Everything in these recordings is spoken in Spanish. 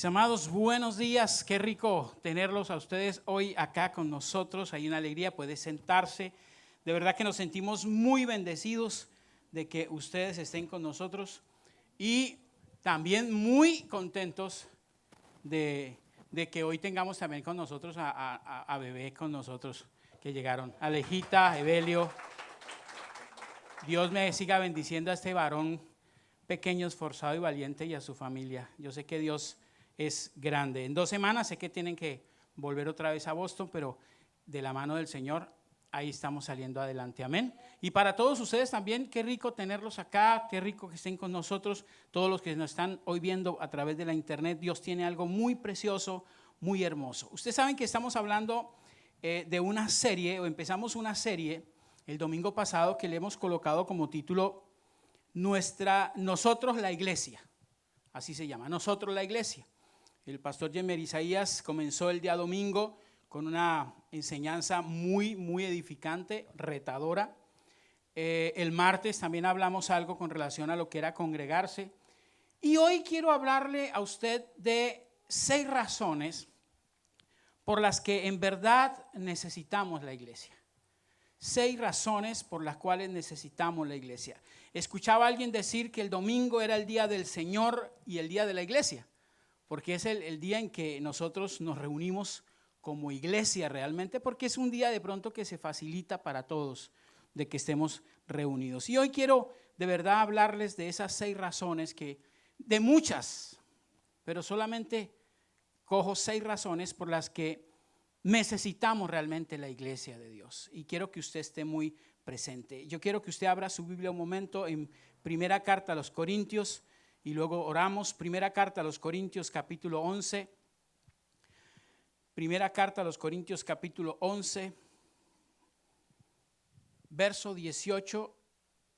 Mis amados, buenos días. Qué rico tenerlos a ustedes hoy acá con nosotros. Hay una alegría, puede sentarse. De verdad que nos sentimos muy bendecidos de que ustedes estén con nosotros y también muy contentos de que hoy tengamos también con nosotros a bebé con nosotros que llegaron. Alejita, Evelio, Dios me siga bendiciendo a este varón pequeño, esforzado y valiente y a su familia. Yo sé que Dios es grande. En 2 semanas sé que tienen que volver otra vez a Boston, pero de la mano del Señor ahí estamos saliendo adelante. Amén. Y para todos ustedes también, qué rico tenerlos acá, qué rico que estén con nosotros. Todos los que nos están hoy viendo a través de la internet, Dios tiene algo muy precioso, muy hermoso. Ustedes saben que estamos hablando de una serie, o empezamos una serie el domingo pasado que le hemos colocado como título Nosotros la Iglesia. Así se llama, Nosotros la Iglesia. El pastor Yemer Isaías comenzó el día domingo con una enseñanza muy edificante, retadora. El martes también hablamos algo con relación a lo que era congregarse. Y hoy quiero hablarle a usted de 6 razones por las que en verdad necesitamos la iglesia. 6 razones por las cuales necesitamos la iglesia. Escuchaba a alguien decir que el domingo era el día del Señor y el día de la iglesia, porque es el día en que nosotros nos reunimos como iglesia realmente, porque es un día de pronto que se facilita para todos de que estemos reunidos. Y hoy quiero de verdad hablarles de esas 6 razones de muchas, pero solamente cojo 6 razones por las que necesitamos realmente la iglesia de Dios. Y quiero que usted esté muy presente. Yo quiero que usted abra su Biblia un momento en Primera Carta a los Corintios y luego oramos. Primera Carta a los Corintios capítulo 11. Primera Carta a los Corintios capítulo 11, verso 18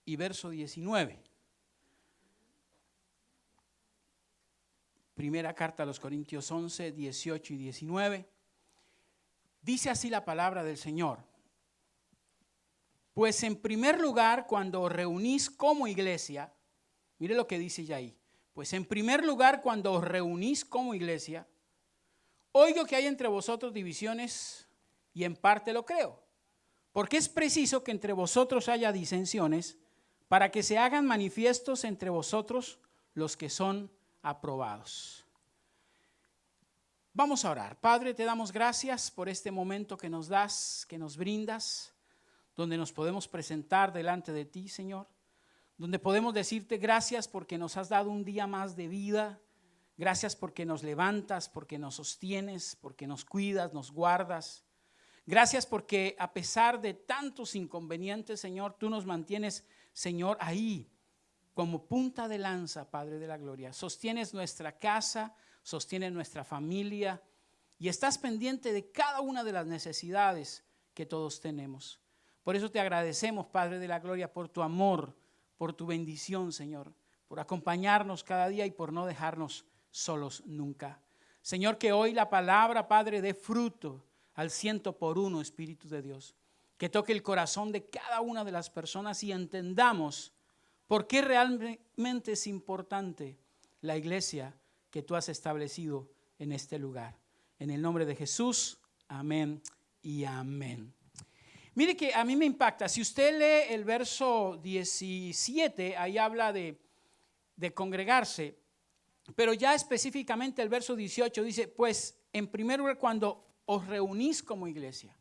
y verso 19. Primera Carta a los Corintios 11, 18 y 19. Dice así la palabra del Señor. Pues en primer lugar, cuando os reunís como iglesia, mire lo que dice ya ahí. Pues en primer lugar, cuando os reunís como iglesia, oigo que hay entre vosotros divisiones y en parte lo creo. Porque es preciso que entre vosotros haya disensiones para que se hagan manifiestos entre vosotros los que son aprobados. Vamos a orar. Padre, te damos gracias por este momento que nos das, que nos brindas, donde nos podemos presentar delante de ti, Señor, donde podemos decirte gracias porque nos has dado un día más de vida, gracias porque nos levantas, porque nos sostienes, porque nos cuidas, nos guardas. Gracias porque a pesar de tantos inconvenientes, Señor, tú nos mantienes, Señor, ahí como punta de lanza, Padre de la gloria. Sostienes nuestra casa, sostienes nuestra familia y estás pendiente de cada una de las necesidades que todos tenemos. Por eso te agradecemos, Padre de la gloria, por tu amor, por tu bendición, Señor, por acompañarnos cada día y por no dejarnos solos nunca. Señor, que hoy la palabra, Padre, dé fruto al 100%, Espíritu de Dios. Que toque el corazón de cada una de las personas y entendamos por qué realmente es importante la iglesia que tú has establecido en este lugar. En el nombre de Jesús, amén y amén. Mire que a mí me impacta, si usted lee el verso 17, ahí habla de congregarse, pero ya específicamente el verso 18 dice, pues en primer lugar cuando os reunís como iglesia.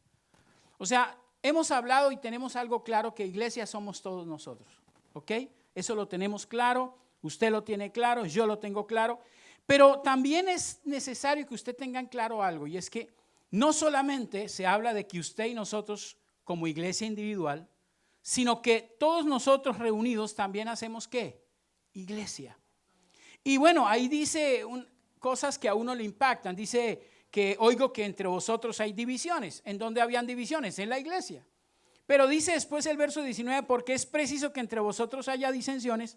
O sea, hemos hablado y tenemos algo claro que iglesia somos todos nosotros, ¿ok? Eso lo tenemos claro, usted lo tiene claro, yo lo tengo claro, pero también es necesario que usted tenga claro algo, y es que no solamente se habla de que usted y nosotros como iglesia individual, sino que todos nosotros reunidos también hacemos ¿qué? Iglesia. Y bueno, ahí dice cosas que a uno le impactan. Dice que oigo que entre vosotros hay divisiones. ¿En dónde habían divisiones? En la iglesia. Pero dice después el verso 19, porque es preciso que entre vosotros haya disensiones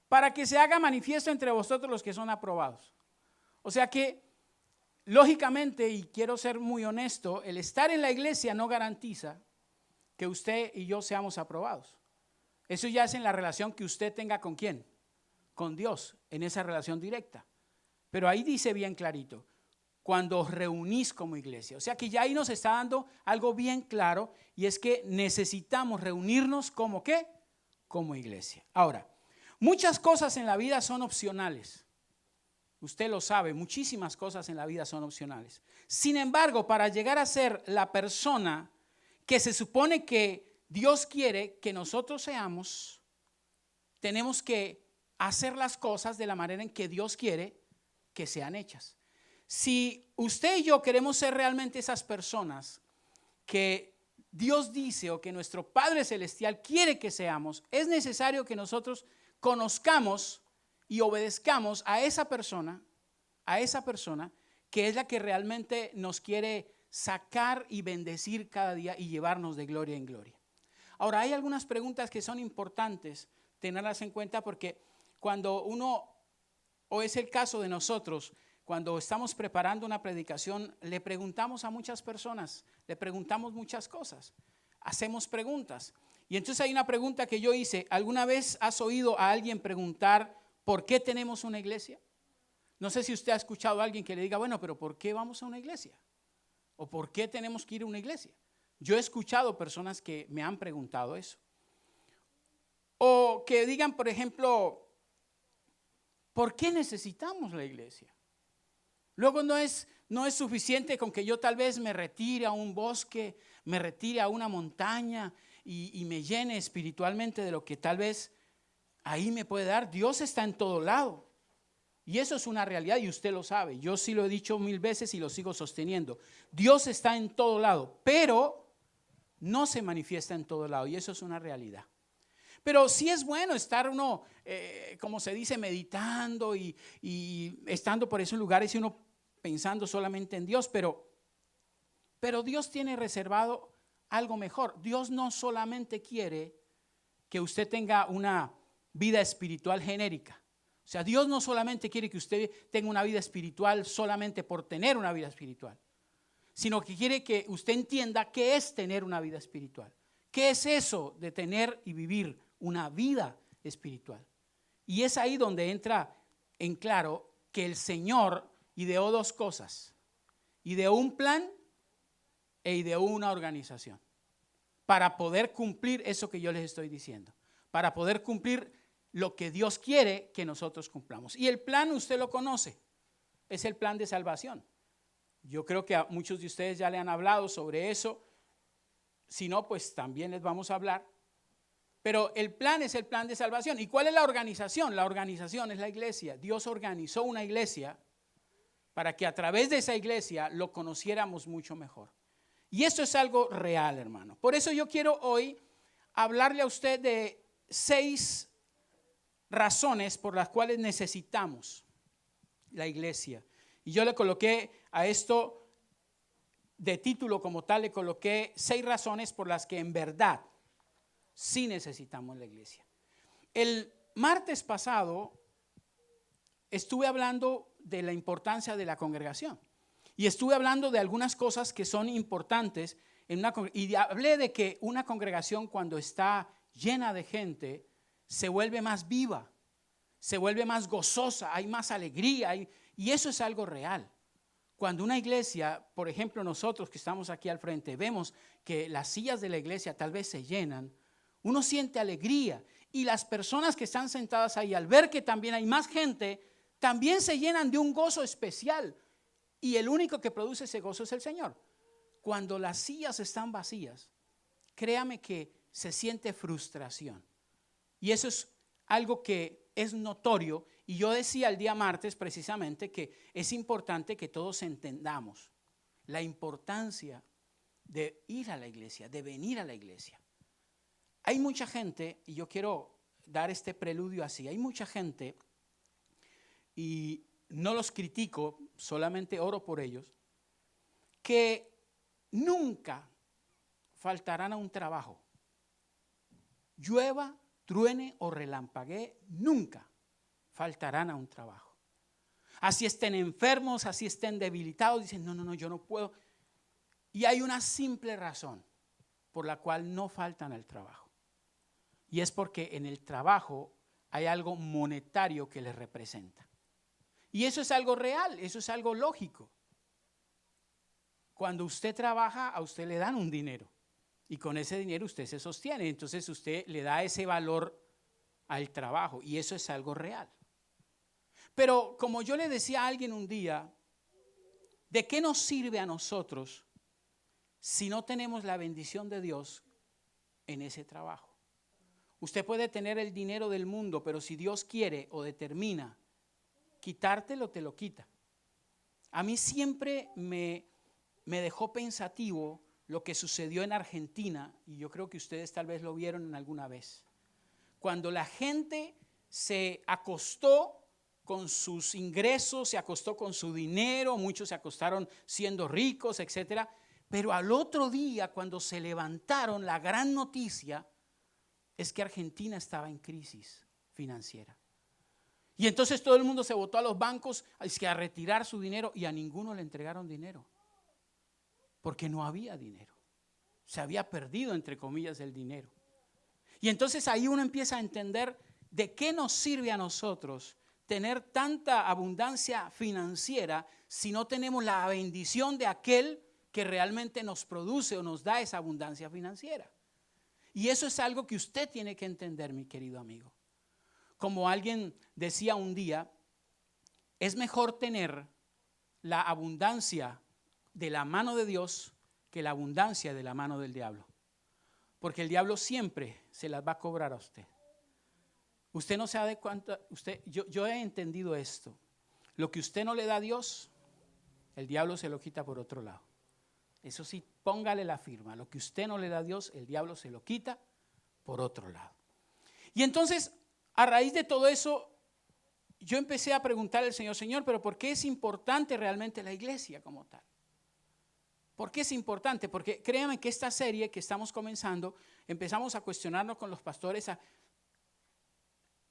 para que se haga manifiesto entre vosotros los que son aprobados. O sea que, lógicamente, y quiero ser muy honesto, el estar en la iglesia no garantiza que usted y yo seamos aprobados. Eso ya es en la relación que usted tenga con ¿quién? Con Dios, en esa relación directa. Pero ahí dice bien clarito, cuando os reunís como iglesia. O sea que ya ahí nos está dando algo bien claro y es que necesitamos reunirnos como ¿qué? Como iglesia. Ahora, muchas cosas en la vida son opcionales. Usted lo sabe, muchísimas cosas en la vida son opcionales. Sin embargo, para llegar a ser la persona que se supone que Dios quiere que nosotros seamos, tenemos que hacer las cosas de la manera en que Dios quiere que sean hechas. Si usted y yo queremos ser realmente esas personas que Dios dice o que nuestro Padre Celestial quiere que seamos, es necesario que nosotros conozcamos y obedezcamos a esa persona que es la que realmente nos quiere sacar y bendecir cada día y llevarnos de gloria en gloria. Ahora, hay algunas preguntas que son importantes tenerlas en cuenta porque cuando uno, o es el caso de nosotros, cuando estamos preparando una predicación, le preguntamos a muchas personas, le preguntamos muchas cosas, hacemos preguntas. Y entonces hay una pregunta que yo hice, ¿alguna vez has oído a alguien preguntar por qué tenemos una iglesia? No sé si usted ha escuchado a alguien que le diga, bueno, pero ¿por qué vamos a una iglesia? ¿O por qué tenemos que ir a una iglesia? Yo he escuchado personas que me han preguntado eso. O que digan, por ejemplo, ¿por qué necesitamos la iglesia? Luego no es suficiente con que yo tal vez me retire a un bosque, me retire a una montaña y me llene espiritualmente de lo que tal vez ahí me puede dar. Dios está en todo lado. Y eso es una realidad y usted lo sabe. Yo sí lo he dicho 1000 veces y lo sigo sosteniendo. Dios está en todo lado, pero no se manifiesta en todo lado y eso es una realidad. Pero sí es bueno estar uno, como se dice, meditando y estando por esos lugares y uno pensando solamente en Dios, pero Dios tiene reservado algo mejor. Dios no solamente quiere que usted tenga una vida espiritual genérica. O sea, Dios no solamente quiere que usted tenga una vida espiritual solamente por tener una vida espiritual, sino que quiere que usted entienda qué es tener una vida espiritual. ¿Qué es eso de tener y vivir una vida espiritual? Y es ahí donde entra en claro que el Señor ideó dos cosas. Ideó un plan e ideó una organización para poder cumplir eso que yo les estoy diciendo, para poder cumplir lo que Dios quiere que nosotros cumplamos. Y el plan usted lo conoce, es el plan de salvación. Yo creo que a muchos de ustedes ya le han hablado sobre eso. Si no, pues también les vamos a hablar. Pero el plan es el plan de salvación. ¿Y cuál es la organización? La organización es la iglesia. Dios organizó una iglesia para que a través de esa iglesia lo conociéramos mucho mejor. Y esto es algo real, hermano. Por eso yo quiero hoy hablarle a usted de 6 razones por las cuales necesitamos la iglesia. Y yo le coloqué a esto de título como tal, le coloqué 6 razones por las que en verdad sí necesitamos la iglesia. El martes pasado estuve hablando de la importancia de la congregación y estuve hablando de algunas cosas que son importantes y hablé de que una congregación cuando está llena de gente se vuelve más viva, se vuelve más gozosa, hay más alegría y eso es algo real. Cuando una iglesia, por ejemplo nosotros que estamos aquí al frente, vemos que las sillas de la iglesia tal vez se llenan, uno siente alegría y las personas que están sentadas ahí al ver que también hay más gente, también se llenan de un gozo especial y el único que produce ese gozo es el Señor. Cuando las sillas están vacías, créame que se siente frustración y eso es algo que es notorio. Y yo decía el día martes precisamente que es importante que todos entendamos la importancia de ir a la iglesia, de venir a la iglesia. Hay mucha gente, y yo quiero dar este preludio así, hay mucha gente, y no los critico, solamente oro por ellos, que nunca faltarán a un trabajo. Llueva, truene o relampaguee, nunca faltarán a un trabajo. Así estén enfermos, así estén debilitados, dicen, no, yo no puedo. Y hay una simple razón por la cual no faltan al trabajo. Y es porque en el trabajo hay algo monetario que les representa. Y eso es algo real, eso es algo lógico. Cuando usted trabaja, a usted le dan un dinero. Y con ese dinero usted se sostiene. Entonces usted le da ese valor al trabajo. Y eso es algo real. Pero como yo le decía a alguien un día, ¿de qué nos sirve a nosotros si no tenemos la bendición de Dios en ese trabajo? Usted puede tener el dinero del mundo, pero si Dios quiere o determina quitártelo, te lo quita. A mí siempre me dejó pensativo lo que sucedió en Argentina, y yo creo que ustedes tal vez lo vieron en alguna vez. Cuando la gente se acostó con sus ingresos, se acostó con su dinero, muchos se acostaron siendo ricos, etcétera. Pero al otro día, cuando se levantaron, la gran noticia es que Argentina estaba en crisis financiera. Y entonces todo el mundo se botó a los bancos a retirar su dinero y a ninguno le entregaron dinero. Porque no había dinero. Se había perdido, entre comillas, el dinero. Y entonces ahí uno empieza a entender de qué nos sirve a nosotros tener tanta abundancia financiera si no tenemos la bendición de aquel que realmente nos produce o nos da esa abundancia financiera. Y eso es algo que usted tiene que entender, mi querido amigo. Como alguien decía un día, es mejor tener la abundancia de la mano de Dios que la abundancia de la mano del diablo. Porque el diablo siempre se las va a cobrar a usted. Usted no sabe cuánto, yo he entendido esto. Lo que usted no le da a Dios, el diablo se lo quita por otro lado. Eso sí, póngale la firma. Lo que usted no le da a Dios, el diablo se lo quita por otro lado. Y entonces, a raíz de todo eso, yo empecé a preguntarle al Señor, Señor, pero ¿por qué es importante realmente la iglesia como tal? ¿Por qué es importante? Porque créanme que esta serie que estamos comenzando, empezamos a cuestionarnos con los pastores.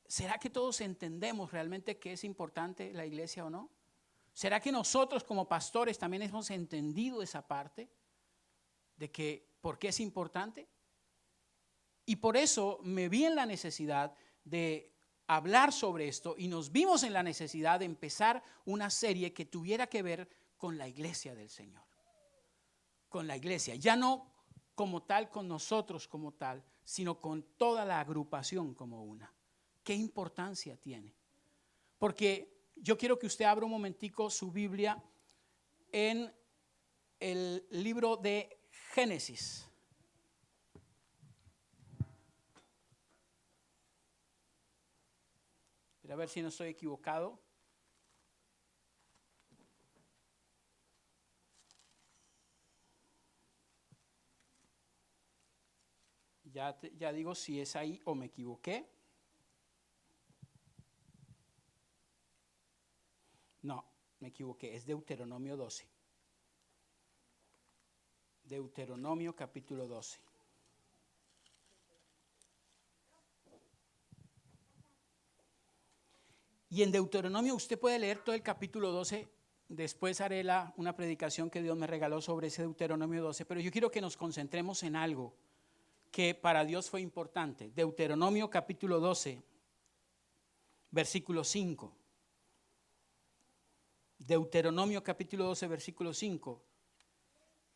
¿Será que todos entendemos realmente que es importante la iglesia o no? ¿Será que nosotros como pastores también hemos entendido esa parte de que por qué es importante? Y por eso me vi en la necesidad de hablar sobre esto y nos vimos en la necesidad de empezar una serie que tuviera que ver con la iglesia del Señor. Con la iglesia, ya no como tal, con nosotros como tal, sino con toda la agrupación como una. ¿Qué importancia tiene? Porque yo quiero que usted abra un momentico su Biblia en el libro de Génesis. A ver si no estoy equivocado. Ya digo si es ahí o me equivoqué. No, me equivoqué, es Deuteronomio 12. Deuteronomio capítulo 12. Y en Deuteronomio usted puede leer todo el capítulo 12. Después haré una predicación que Dios me regaló sobre ese Deuteronomio 12. Pero yo quiero que nos concentremos en algo que para Dios fue importante. Deuteronomio capítulo 12, versículo 5. Deuteronomio capítulo 12, versículo 5.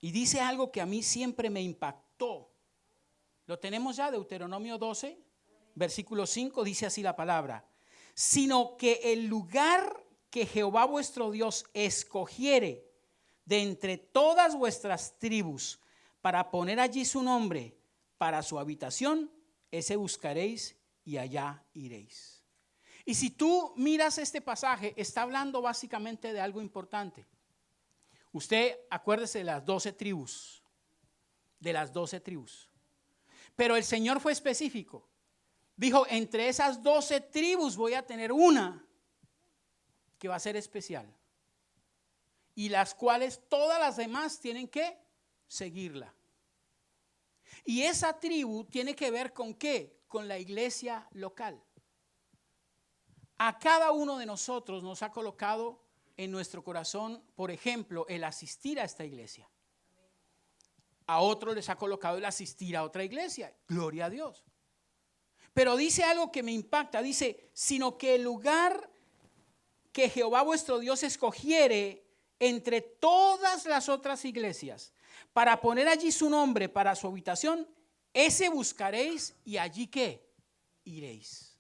Y dice algo que a mí siempre me impactó. ¿Lo tenemos ya? Deuteronomio 12, versículo 5, dice así la palabra. Sino que el lugar que Jehová vuestro Dios escogiere de entre todas vuestras tribus para poner allí su nombre para su habitación, ese buscaréis y allá iréis. Y si tú miras este pasaje, está hablando básicamente de algo importante. Usted acuérdese de las 12 tribus, Pero el Señor fue específico. Dijo, entre esas 12 tribus voy a tener una que va a ser especial. Y las cuales todas las demás tienen que seguirla. Y esa tribu tiene que ver con ¿qué? Con la iglesia local. A cada uno de nosotros nos ha colocado en nuestro corazón, por ejemplo, el asistir a esta iglesia. A otros les ha colocado el asistir a otra iglesia. Gloria a Dios. Pero dice algo que me impacta. Dice, sino que el lugar que Jehová vuestro Dios escogiere entre todas las otras iglesias para poner allí su nombre para su habitación, ese buscaréis y allí ¿qué? Iréis.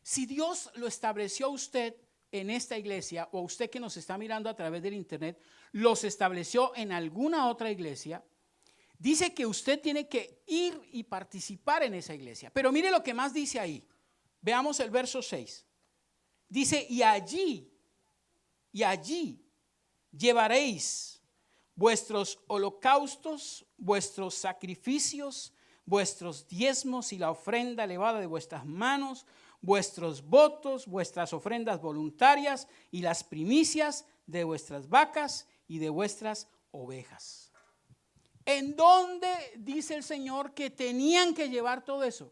Si Dios lo estableció a usted en esta iglesia, o a usted que nos está mirando a través del internet, los estableció en alguna otra iglesia, dice que usted tiene que ir y participar en esa iglesia. Pero mire lo que más dice ahí. Veamos el verso 6. Dice, y allí llevaréis vuestros holocaustos, vuestros sacrificios, vuestros diezmos y la ofrenda elevada de vuestras manos, vuestros votos, vuestras ofrendas voluntarias y las primicias de vuestras vacas y de vuestras ovejas. ¿En dónde dice el Señor que tenían que llevar todo eso?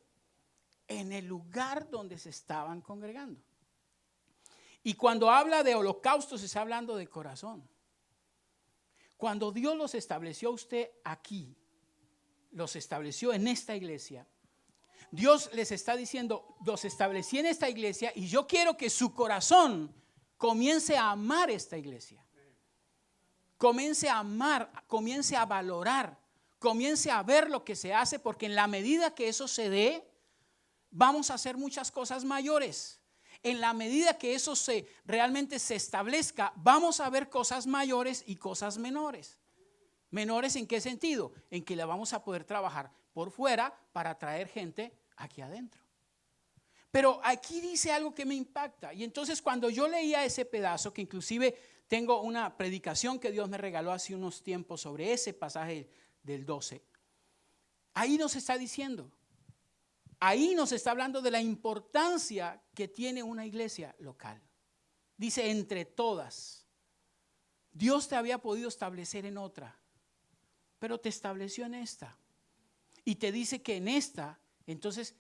En el lugar donde se estaban congregando. Y cuando habla de holocaustos, está hablando de corazón. Cuando Dios los estableció a usted aquí, los estableció en esta iglesia, Dios les está diciendo, los establecí en esta iglesia y yo quiero que su corazón comience a amar esta iglesia. Comience a amar, comience a valorar, comience a ver lo que se hace, porque en la medida que eso se dé, vamos a hacer muchas cosas mayores. En la medida que eso realmente se establezca, vamos a ver cosas mayores y cosas menores. ¿Menores en qué sentido? En que la vamos a poder trabajar por fuera para atraer gente aquí adentro. Pero aquí dice algo que me impacta. Y entonces cuando yo leía ese pedazo, que inclusive tengo una predicación que Dios me regaló hace unos tiempos sobre ese pasaje del 12, ahí nos está diciendo, ahí nos está hablando de la importancia que tiene una iglesia local. Dice, entre todas. Dios te había podido establecer en otra, pero te estableció en esta. Y te dice que en esta, entonces,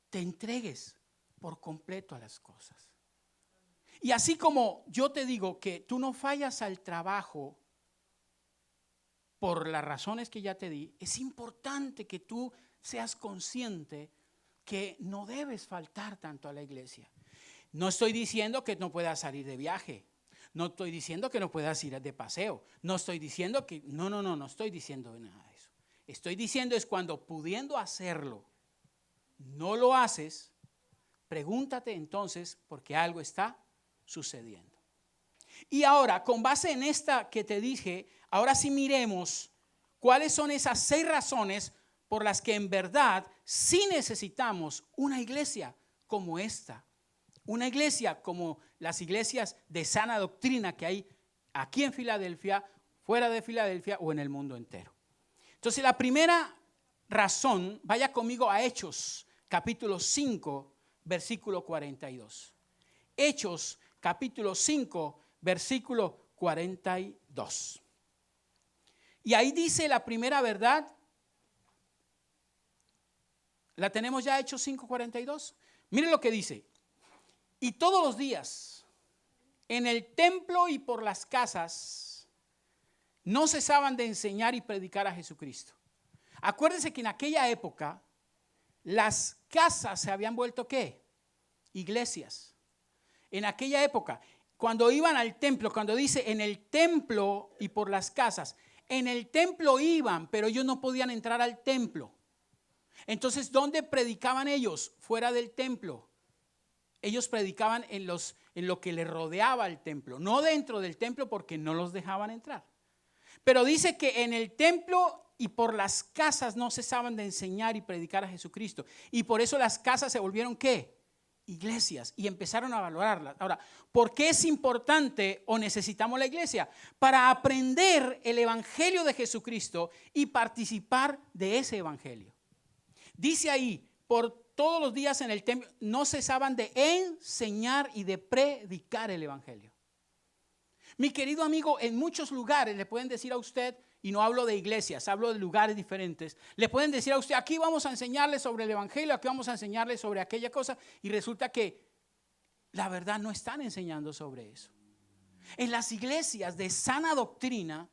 te entregues por completo a las cosas. Y así como yo te digo que tú no fallas al trabajo por las razones que ya te di, es importante que tú seas consciente que no debes faltar tanto a la iglesia. No estoy diciendo que no puedas salir de viaje. No estoy diciendo que no puedas ir de paseo. No estoy diciendo que, no estoy diciendo nada de eso. Estoy diciendo es cuando pudiendo hacerlo, no lo haces, pregúntate entonces porque algo está sucediendo. Y ahora, con base en esta que te dije, ahora sí miremos cuáles son esas 6 razones por las que en verdad sí necesitamos una iglesia como esta. Una iglesia como las iglesias de sana doctrina que hay aquí en Filadelfia, fuera de Filadelfia o en el mundo entero. Entonces la primera razón, vaya conmigo a Hechos, capítulo 5, versículo 42. Hechos, capítulo 5, versículo 42. Y ahí dice la primera verdad. ¿La tenemos ya, Hechos 5:42? Miren lo que dice. Y todos los días, en el templo y por las casas, no cesaban de enseñar y predicar a Jesucristo. Acuérdense que en aquella época, las casas se habían vuelto ¿qué? Iglesias. En aquella época, cuando iban al templo, cuando dice en el templo y por las casas, en el templo iban, pero ellos no podían entrar al templo. Entonces, ¿dónde predicaban ellos? Fuera del templo. Ellos predicaban en lo que les rodeaba el templo, no dentro del templo porque no los dejaban entrar. Pero dice que en el templo y por las casas no cesaban de enseñar y predicar a Jesucristo. Y por eso las casas se volvieron ¿qué? Iglesias, y empezaron a valorarlas. Ahora, ¿por qué es importante o necesitamos la iglesia? Para aprender el evangelio de Jesucristo y participar de ese evangelio. Dice ahí, por todos los días en el templo no cesaban de enseñar y de predicar el evangelio. Mi querido amigo, en muchos lugares le pueden decir a usted, y no hablo de iglesias, hablo de lugares diferentes, le pueden decir a usted, aquí vamos a enseñarle sobre el evangelio, aquí vamos a enseñarle sobre aquella cosa, y resulta que la verdad no están enseñando sobre eso. En las iglesias de sana doctrina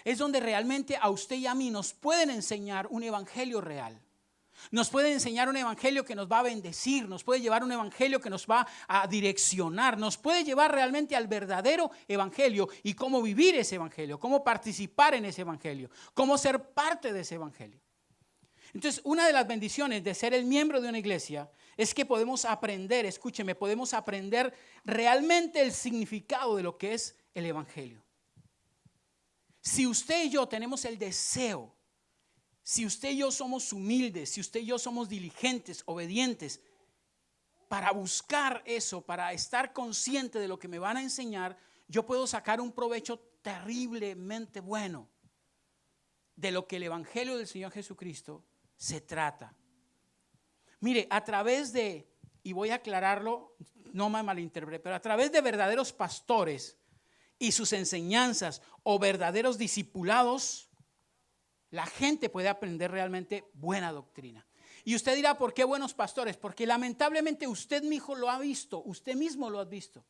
es donde realmente a usted y a mí nos pueden enseñar un evangelio real. Nos puede enseñar un evangelio que nos va a bendecir, nos puede llevar un evangelio que nos va a direccionar, nos puede llevar realmente al verdadero evangelio y cómo vivir ese evangelio, cómo participar en ese evangelio, cómo ser parte de ese evangelio. Entonces, una de las bendiciones de ser el miembro de una iglesia es que podemos aprender, escúcheme, podemos aprender realmente el significado de lo que es el evangelio. Si usted y yo tenemos el deseo, si usted y yo somos humildes, si usted y yo somos diligentes, obedientes, para buscar eso, para estar consciente de lo que me van a enseñar, yo puedo sacar un provecho terriblemente bueno de lo que el evangelio del Señor Jesucristo se trata. Mire, a través de, y voy a aclararlo, no me malinterprete, pero a través de verdaderos pastores y sus enseñanzas o verdaderos discipulados, la gente puede aprender realmente buena doctrina. Y usted dirá, ¿por qué buenos pastores? Porque lamentablemente usted mismo lo ha visto, usted mismo lo ha visto.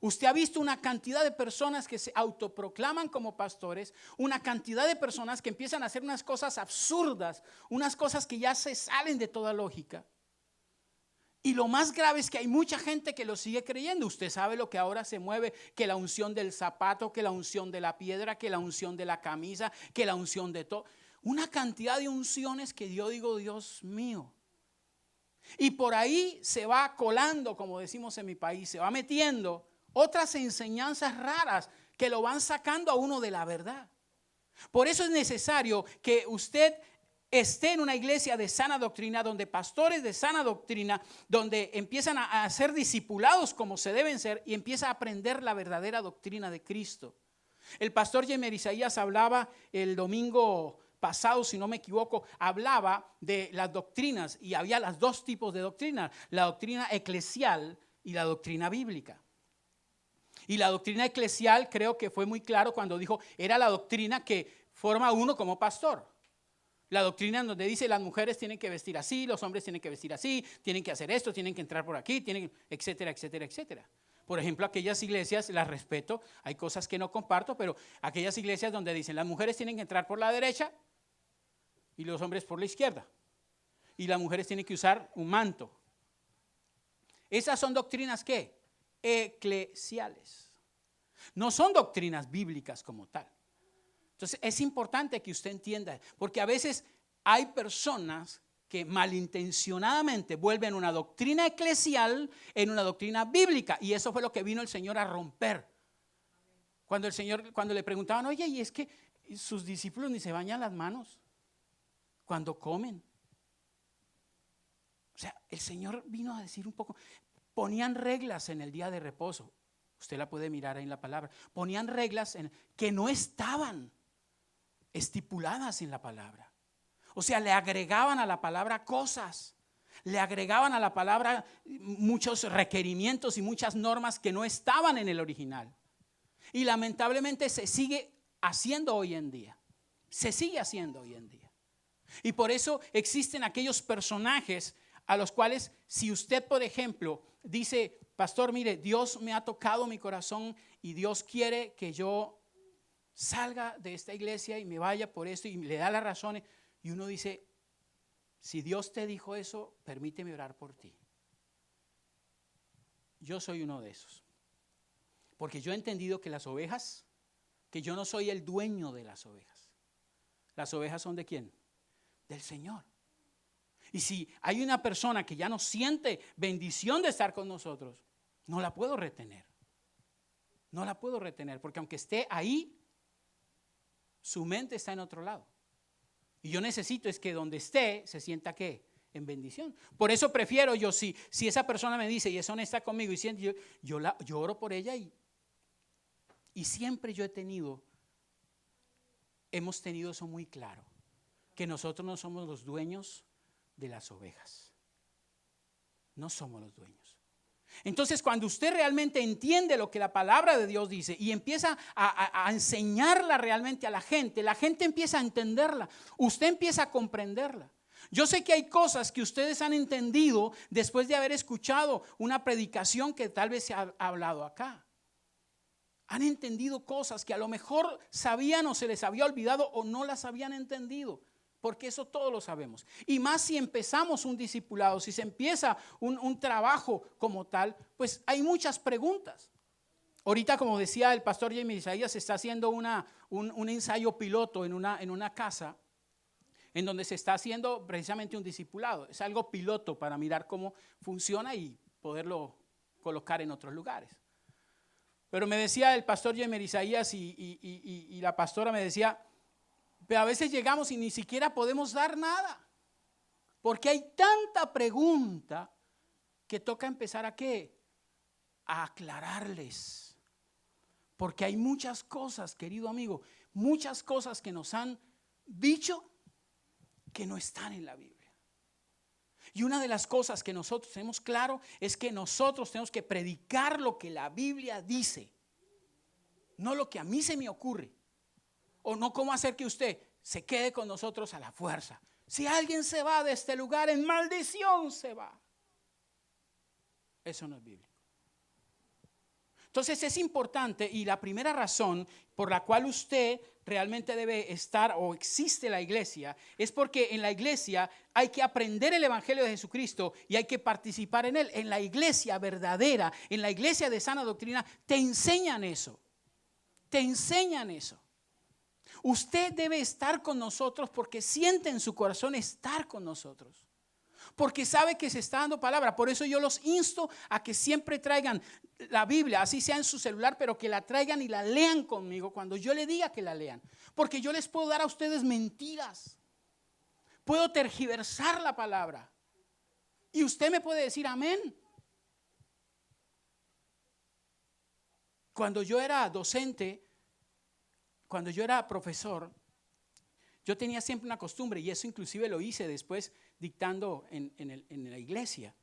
Usted ha visto una cantidad de personas que se autoproclaman como pastores, una cantidad de personas que empiezan a hacer unas cosas absurdas, unas cosas que ya se salen de toda lógica. Y lo más grave es que hay mucha gente que lo sigue creyendo. Usted sabe lo que ahora se mueve, que la unción del zapato, que la unción de la piedra, que la unción de la camisa, que la unción de todo. Una cantidad de unciones que yo digo, Dios mío. Y por ahí se va colando, como decimos en mi país, se va metiendo otras enseñanzas raras que lo van sacando a uno de la verdad. Por eso es necesario que usted esté en una iglesia de sana doctrina, donde pastores de sana doctrina, donde empiezan a ser discipulados como se deben ser y empieza a aprender la verdadera doctrina de Cristo. El pastor Yemer Isaías hablaba el domingo pasado, si no me equivoco, hablaba de las doctrinas y había los dos tipos de doctrina, la doctrina eclesial y la doctrina bíblica. Y la doctrina eclesial creo que fue muy claro cuando dijo, era la doctrina que forma uno como pastor. La doctrina en donde dice las mujeres tienen que vestir así, los hombres tienen que vestir así, tienen que hacer esto, tienen que entrar por aquí, etcétera, etcétera, etcétera. Por ejemplo, aquellas iglesias, las respeto, hay cosas que no comparto, pero aquellas iglesias donde dicen las mujeres tienen que entrar por la derecha y los hombres por la izquierda. Y las mujeres tienen que usar un manto. Esas son doctrinas ¿qué? Eclesiales. No son doctrinas bíblicas como tal. Entonces es importante que usted entienda, porque a veces hay personas que malintencionadamente vuelven una doctrina eclesial en una doctrina bíblica, y eso fue lo que vino el Señor a romper. Cuando le preguntaban, oye, y es que sus discípulos ni se bañan las manos cuando comen. O sea, el Señor vino a decir un poco, ponían reglas en el día de reposo. Usted la puede mirar ahí en la palabra. Ponían reglas que no estaban estipuladas en la palabra. O sea, le agregaban a la palabra cosas. Le agregaban a la palabra muchos requerimientos y muchas normas que no estaban en el original. Y lamentablemente se sigue haciendo hoy en día. Se sigue haciendo hoy en día. Y por eso existen aquellos personajes a los cuales, si usted, por ejemplo, dice, pastor, mire, Dios me ha tocado mi corazón y Dios quiere que yo salga de esta iglesia y me vaya por esto, y le da las razones, y uno dice, si Dios te dijo eso, permíteme orar por ti. Yo soy uno de esos, porque yo he entendido que las ovejas, que yo no soy el dueño de las ovejas. Las ovejas son ¿de quién? Del Señor. Y si hay una persona que ya no siente bendición de estar con nosotros, no la puedo retener. No la puedo retener, porque aunque esté ahí, su mente está en otro lado. Y yo necesito es que donde esté se sienta ¿qué? En bendición. Por eso prefiero yo, si esa persona me dice y es honesta conmigo y siente, yo oro por ella, y siempre hemos tenido eso muy claro, que nosotros no somos los dueños de las ovejas. No somos los dueños. Entonces, cuando usted realmente entiende lo que la palabra de Dios dice y empieza a enseñarla realmente a la gente empieza a entenderla, usted empieza a comprenderla. Yo sé que hay cosas que ustedes han entendido después de haber escuchado una predicación que tal vez se ha hablado acá. Han entendido cosas que a lo mejor sabían o se les había olvidado o no las habían entendido, porque eso todos lo sabemos. Y más si empezamos un discipulado, si se empieza un trabajo como tal, pues hay muchas preguntas. Ahorita, como decía el pastor Jamie Isaías, se está haciendo un ensayo piloto en una casa en donde se está haciendo precisamente un discipulado. Es algo piloto para mirar cómo funciona y poderlo colocar en otros lugares. Pero me decía el pastor Jamie Isaías y la pastora me decía, pero a veces llegamos y ni siquiera podemos dar nada, porque hay tanta pregunta que toca empezar ¿a qué? A aclararles. Porque hay muchas cosas, querido amigo, muchas cosas que nos han dicho que no están en la Biblia. Y una de las cosas que nosotros tenemos claro es que nosotros tenemos que predicar lo que la Biblia dice, no lo que a mí se me ocurre, o no cómo hacer que usted se quede con nosotros a la fuerza. Si alguien se va de este lugar, en maldición se va. Eso no es bíblico. Entonces es importante, y la primera razón por la cual usted realmente debe estar o existe la iglesia es porque en la iglesia hay que aprender el evangelio de Jesucristo y hay que participar en él. En la iglesia verdadera, en la iglesia de sana doctrina, te enseñan eso. Te enseñan eso. Usted debe estar con nosotros porque siente en su corazón estar con nosotros. Porque sabe que se está dando palabra. Por eso yo los insto a que siempre traigan la Biblia, así sea en su celular, pero que la traigan y la lean conmigo cuando yo le diga que la lean. Porque yo les puedo dar a ustedes mentiras. Puedo tergiversar la palabra. Y usted me puede decir amén. Cuando yo era docente, cuando yo era profesor, yo tenía siempre una costumbre, y eso inclusive lo hice después dictando en la iglesia.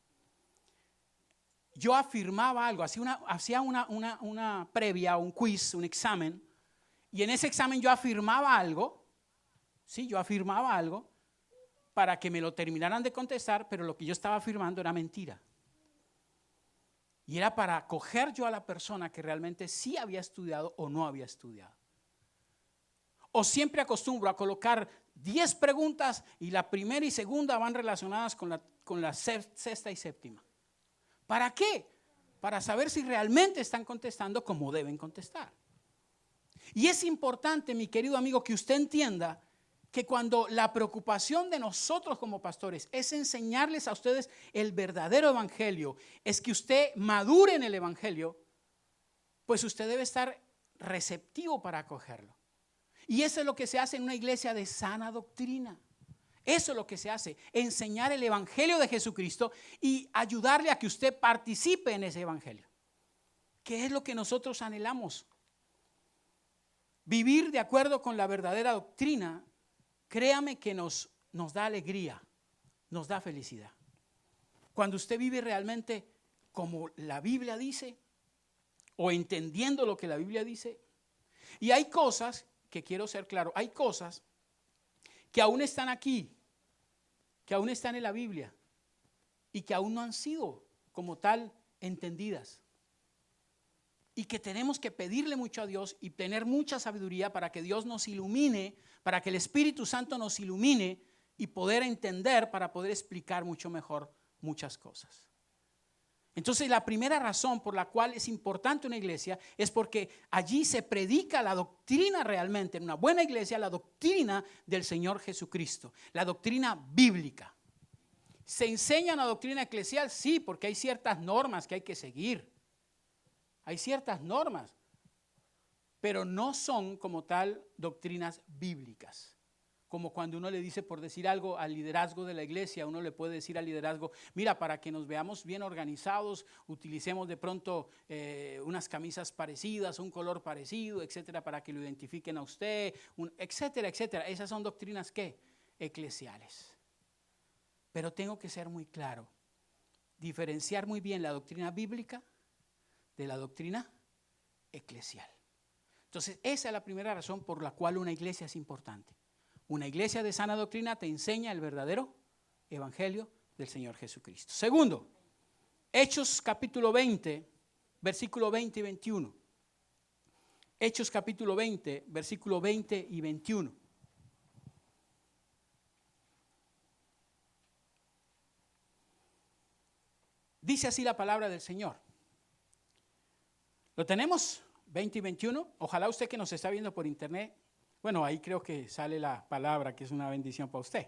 Yo afirmaba algo, hacía una previa, un quiz, un examen, y en ese examen yo afirmaba algo, sí, yo afirmaba algo para que me lo terminaran de contestar, pero lo que yo estaba afirmando era mentira. Y era para coger yo a la persona que realmente sí había estudiado o no había estudiado. O siempre acostumbro a colocar 10 preguntas y la primera y segunda van relacionadas con la sexta y séptima. ¿Para qué? Para saber si realmente están contestando como deben contestar. Y es importante, mi querido amigo, que usted entienda que cuando la preocupación de nosotros como pastores es enseñarles a ustedes el verdadero evangelio, es que usted madure en el evangelio, pues usted debe estar receptivo para acogerlo. Y eso es lo que se hace en una iglesia de sana doctrina. Eso es lo que se hace, enseñar el evangelio de Jesucristo y ayudarle a que usted participe en ese evangelio. ¿Qué es lo que nosotros anhelamos? Vivir de acuerdo con la verdadera doctrina, créame que nos da alegría, nos da felicidad. Cuando usted vive realmente como la Biblia dice o entendiendo lo que la Biblia dice. Y hay cosas que quiero ser claro, hay cosas que aún están aquí, que aún están en la Biblia y que aún no han sido como tal entendidas. Y que tenemos que pedirle mucho a Dios y tener mucha sabiduría para que Dios nos ilumine, para que el Espíritu Santo nos ilumine y poder entender, para poder explicar mucho mejor muchas cosas. Entonces, la primera razón por la cual es importante una iglesia es porque allí se predica la doctrina realmente, en una buena iglesia, la doctrina del Señor Jesucristo, la doctrina bíblica. ¿Se enseña una doctrina eclesial? Sí, porque hay ciertas normas que hay que seguir. Hay ciertas normas, pero no son como tal doctrinas bíblicas. Como cuando uno le dice, por decir algo, al liderazgo de la iglesia, uno le puede decir al liderazgo, mira, para que nos veamos bien organizados, utilicemos de pronto unas camisas parecidas, un color parecido, etcétera, para que lo identifiquen a usted, etcétera, etcétera. Esas son doctrinas, ¿qué? Eclesiales. Pero tengo que ser muy claro, diferenciar muy bien la doctrina bíblica de la doctrina eclesial. Entonces, esa es la primera razón por la cual una iglesia es importante. Una iglesia de sana doctrina te enseña el verdadero evangelio del Señor Jesucristo. Segundo, Hechos capítulo 20, versículo 20 y 21. Hechos capítulo 20, versículo 20 y 21. Dice así la palabra del Señor. ¿Lo tenemos? 20 y 21. Ojalá usted que nos está viendo por internet, bueno, ahí creo que sale la palabra, que es una bendición para usted.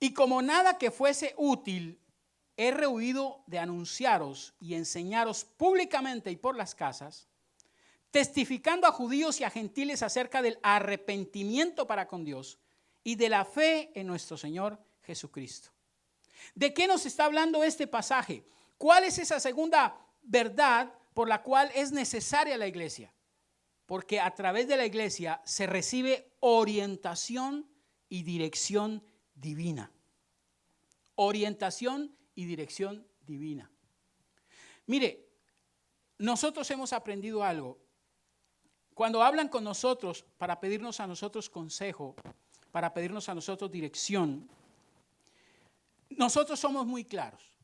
Y como nada que fuese útil, he rehuido de anunciaros y enseñaros públicamente y por las casas, testificando a judíos y a gentiles acerca del arrepentimiento para con Dios y de la fe en nuestro Señor Jesucristo. ¿De qué nos está hablando este pasaje? ¿Cuál es esa segunda verdad por la cual es necesaria la iglesia? Porque a través de la iglesia se recibe orientación y dirección divina. Orientación y dirección divina. Mire, nosotros hemos aprendido algo. Cuando hablan con nosotros para pedirnos a nosotros consejo, para pedirnos a nosotros dirección, nosotros somos muy claros.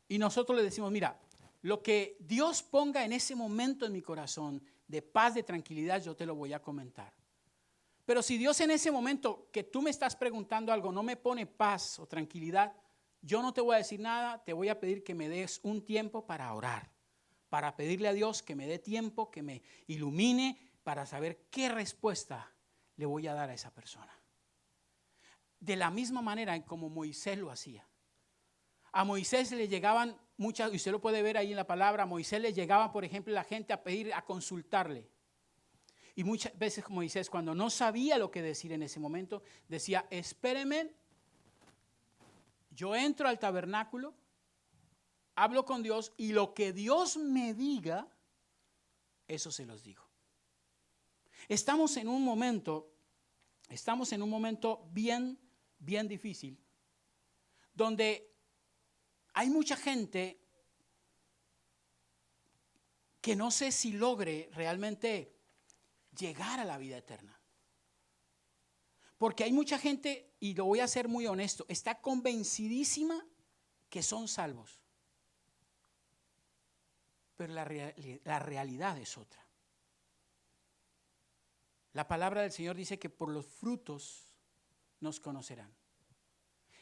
Y nosotros le decimos, mira, lo que Dios ponga en ese momento en mi corazón de paz, de tranquilidad, yo te lo voy a comentar. Pero si Dios en ese momento que tú me estás preguntando algo no me pone paz o tranquilidad, yo no te voy a decir nada, te voy a pedir que me des un tiempo para orar, para pedirle a Dios que me dé tiempo, que me ilumine para saber qué respuesta le voy a dar a esa persona. De la misma manera en como Moisés lo hacía. A Moisés le llegaban muchas, y usted lo puede ver ahí en la palabra, a Moisés le llegaba, por ejemplo, la gente a pedir, a consultarle. Y muchas veces Moisés, cuando no sabía lo que decir en ese momento, decía, espérenme, yo entro al tabernáculo, hablo con Dios y lo que Dios me diga, eso se los digo. Estamos en un momento bien difícil, donde hay mucha gente que no sé si logre realmente llegar a la vida eterna. Porque hay mucha gente, y lo voy a ser muy honesto, está convencidísima que son salvos. Pero la realidad es otra. La palabra del Señor dice que por los frutos nos conocerán.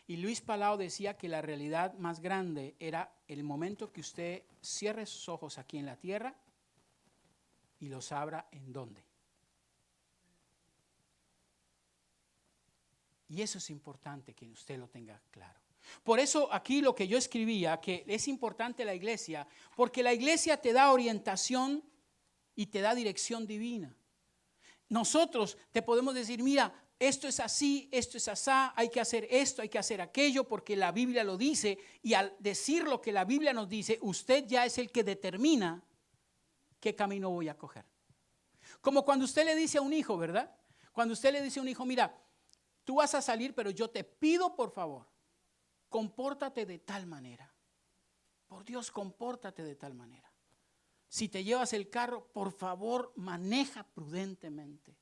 Y Luis Palau decía que la realidad más grande era el momento que usted cierre sus ojos aquí en la tierra y los abra en dónde. Y eso es importante que usted lo tenga claro. Por eso aquí lo que yo escribía, que es importante la iglesia, porque la iglesia te da orientación y te da dirección divina. Nosotros te podemos decir, mira, esto es así, esto es asá, hay que hacer esto, hay que hacer aquello, porque la Biblia lo dice, y al decir lo que la Biblia nos dice, usted ya es el que determina qué camino voy a coger. Como cuando usted le dice a un hijo, ¿verdad? Cuando usted le dice a un hijo, mira, tú vas a salir, pero yo te pido por favor, compórtate de tal manera. Por Dios, compórtate de tal manera. Si te llevas el carro, por favor, maneja prudentemente.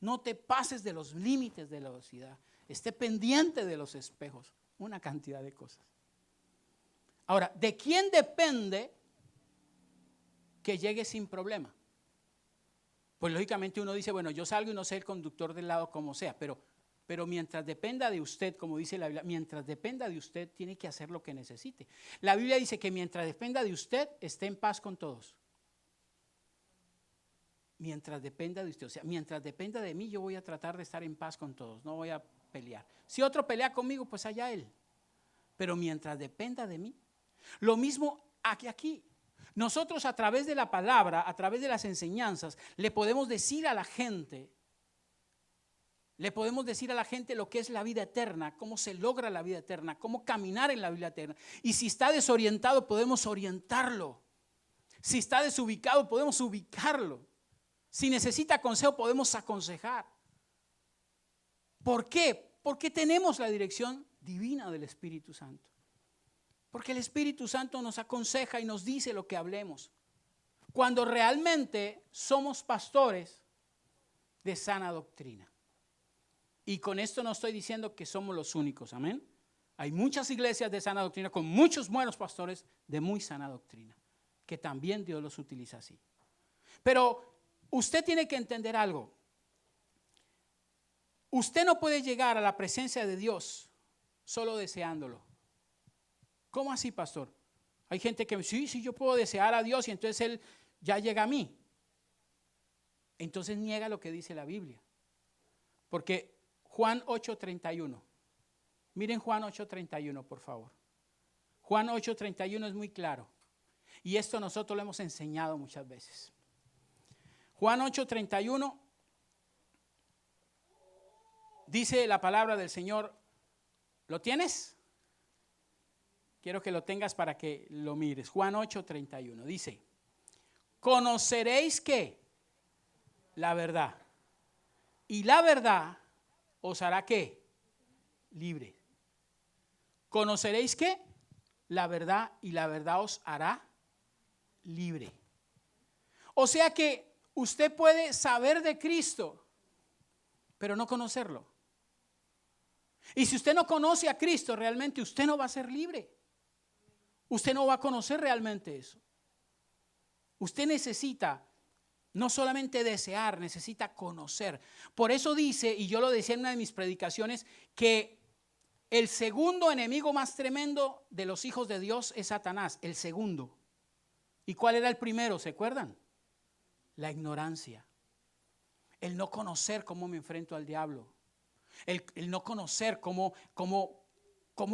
No te pases de los límites de la velocidad. Esté pendiente de los espejos. Una cantidad de cosas. Ahora, ¿de quién depende que llegue sin problema? Pues lógicamente uno dice, bueno, yo salgo y no sé el conductor del lado como sea, pero mientras dependa de usted, como dice la Biblia, mientras dependa de usted, tiene que hacer lo que necesite. La Biblia dice que mientras dependa de usted, esté en paz con todos. Mientras dependa de usted, o sea, mientras dependa de mí, yo voy a tratar de estar en paz con todos, no voy a pelear. Si otro pelea conmigo, pues allá él. Pero mientras dependa de mí, lo mismo aquí. Nosotros a través de la palabra, a través de las enseñanzas, le podemos decir a la gente lo que es la vida eterna, cómo se logra la vida eterna, cómo caminar en la vida eterna. Y si está desorientado, podemos orientarlo. Si está desubicado, podemos ubicarlo. Si necesita consejo, podemos aconsejar. ¿Por qué? Porque tenemos la dirección divina del Espíritu Santo. Porque el Espíritu Santo nos aconseja y nos dice lo que hablemos. Cuando realmente somos pastores de sana doctrina. Y con esto no estoy diciendo que somos los únicos, amén. Hay muchas iglesias de sana doctrina con muchos buenos pastores de muy sana doctrina, que también Dios los utiliza así. Pero usted tiene que entender algo. Usted no puede llegar a la presencia de Dios solo deseándolo. ¿Cómo así, pastor? Hay gente que sí, yo puedo desear a Dios y entonces Él ya llega a mí. Entonces niega lo que dice la Biblia. Porque Juan 8:31. Miren Juan 8:31, por favor. Juan 8:31 es muy claro. Y esto nosotros lo hemos enseñado muchas veces. Juan 8:31 dice la palabra del Señor. ¿Lo tienes? Quiero que lo tengas para que lo mires. Juan 8:31 dice: conoceréis ¿qué? La verdad. Y la verdad os hará ¿qué? Libre. ¿Conoceréis qué? La verdad, y la verdad os hará libre. O sea que usted puede saber de Cristo, pero no conocerlo. Y si usted no conoce a Cristo, realmente usted no va a ser libre. Usted no va a conocer realmente eso. Usted necesita no solamente desear, necesita conocer. Por eso dice, y yo lo decía en una de mis predicaciones, que el segundo enemigo más tremendo de los hijos de Dios es Satanás, el segundo. ¿Y cuál era el primero? ¿Se acuerdan? La ignorancia. El no conocer cómo me enfrento al diablo. El no conocer cómo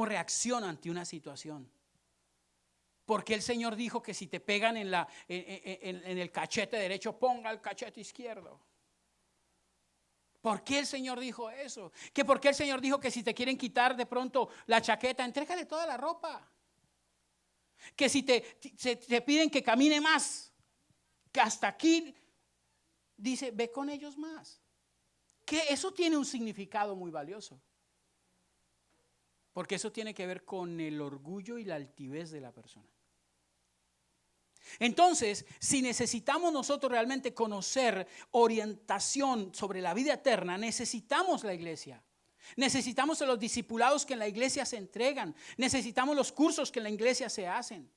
reacciona ante una situación. Porque el Señor dijo que si te pegan en el cachete derecho, ponga el cachete izquierdo. ¿Por qué el Señor dijo eso? Que por qué el Señor dijo que si te quieren quitar de pronto la chaqueta, entrégale toda la ropa. Que si te piden que camine más, que hasta aquí, dice, ve con ellos más. Que eso tiene un significado muy valioso. Porque eso tiene que ver con el orgullo y la altivez de la persona. Entonces, si necesitamos nosotros realmente conocer orientación sobre la vida eterna, necesitamos la iglesia. Necesitamos los discipulados que en la iglesia se entregan. Necesitamos los cursos que en la iglesia se hacen.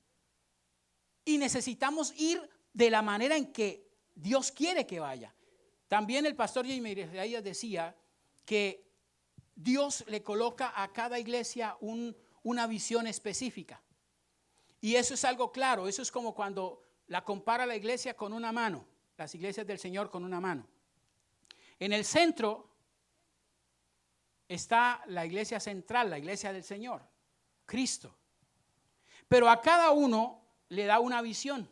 Y necesitamos ir de la manera en que Dios quiere que vaya. También el pastor Jaime Reyes decía que Dios le coloca a cada iglesia una visión específica. Y eso es algo claro. Eso es como cuando la compara la iglesia con una mano, las iglesias del Señor con una mano. En el centro está la iglesia central, la iglesia del Señor, Cristo. Pero a cada uno le da una visión.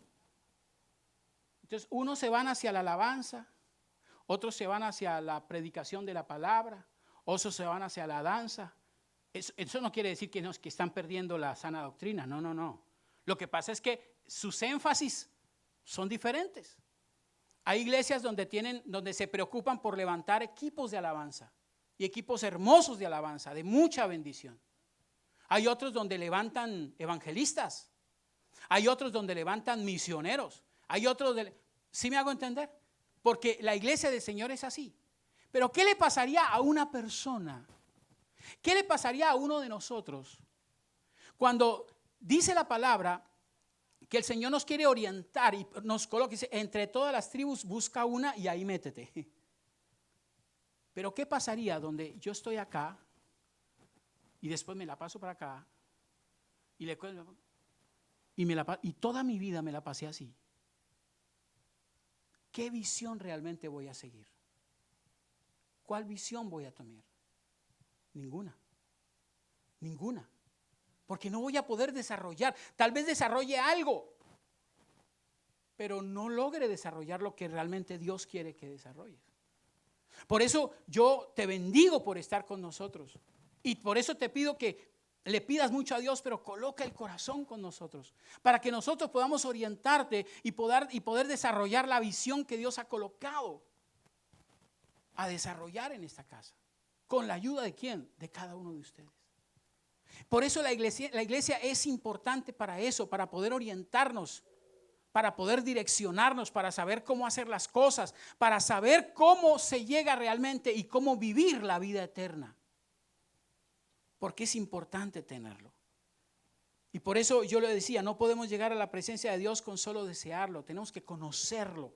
Entonces, unos se van hacia la alabanza, otros se van hacia la predicación de la palabra, otros se van hacia la danza. Eso no quiere decir que están perdiendo la sana doctrina, no. Lo que pasa es que sus énfasis son diferentes. Hay iglesias donde se preocupan por levantar equipos de alabanza y equipos hermosos de alabanza, de mucha bendición. Hay otros donde levantan evangelistas. Hay otros donde levantan misioneros. Hay otros ¿sí me hago entender? Porque la iglesia del Señor es así. Pero ¿qué le pasaría a una persona? ¿Qué le pasaría a uno de nosotros cuando dice la palabra que el Señor nos quiere orientar y nos coloca, dice, entre todas las tribus busca una y ahí métete? Pero ¿qué pasaría donde yo estoy acá y después me la paso para acá y toda mi vida me la pasé así? ¿Qué visión realmente voy a seguir? ¿Cuál visión voy a tomar? Ninguna. Porque no voy a poder desarrollar. Tal vez desarrolle algo, pero no logre desarrollar lo que realmente Dios quiere que desarrolles. Por eso yo te bendigo por estar con nosotros. Y por eso te pido que le pidas mucho a Dios, pero coloca el corazón con nosotros, para que nosotros podamos orientarte y poder desarrollar la visión que Dios ha colocado a desarrollar en esta casa. ¿Con la ayuda de quién? De cada uno de ustedes. Por eso la iglesia es importante para eso, para poder orientarnos, para poder direccionarnos, para saber cómo hacer las cosas, para saber cómo se llega realmente y cómo vivir la vida eterna. Porque es importante tenerlo. Y por eso yo le decía, no podemos llegar a la presencia de Dios con solo desearlo, tenemos que conocerlo.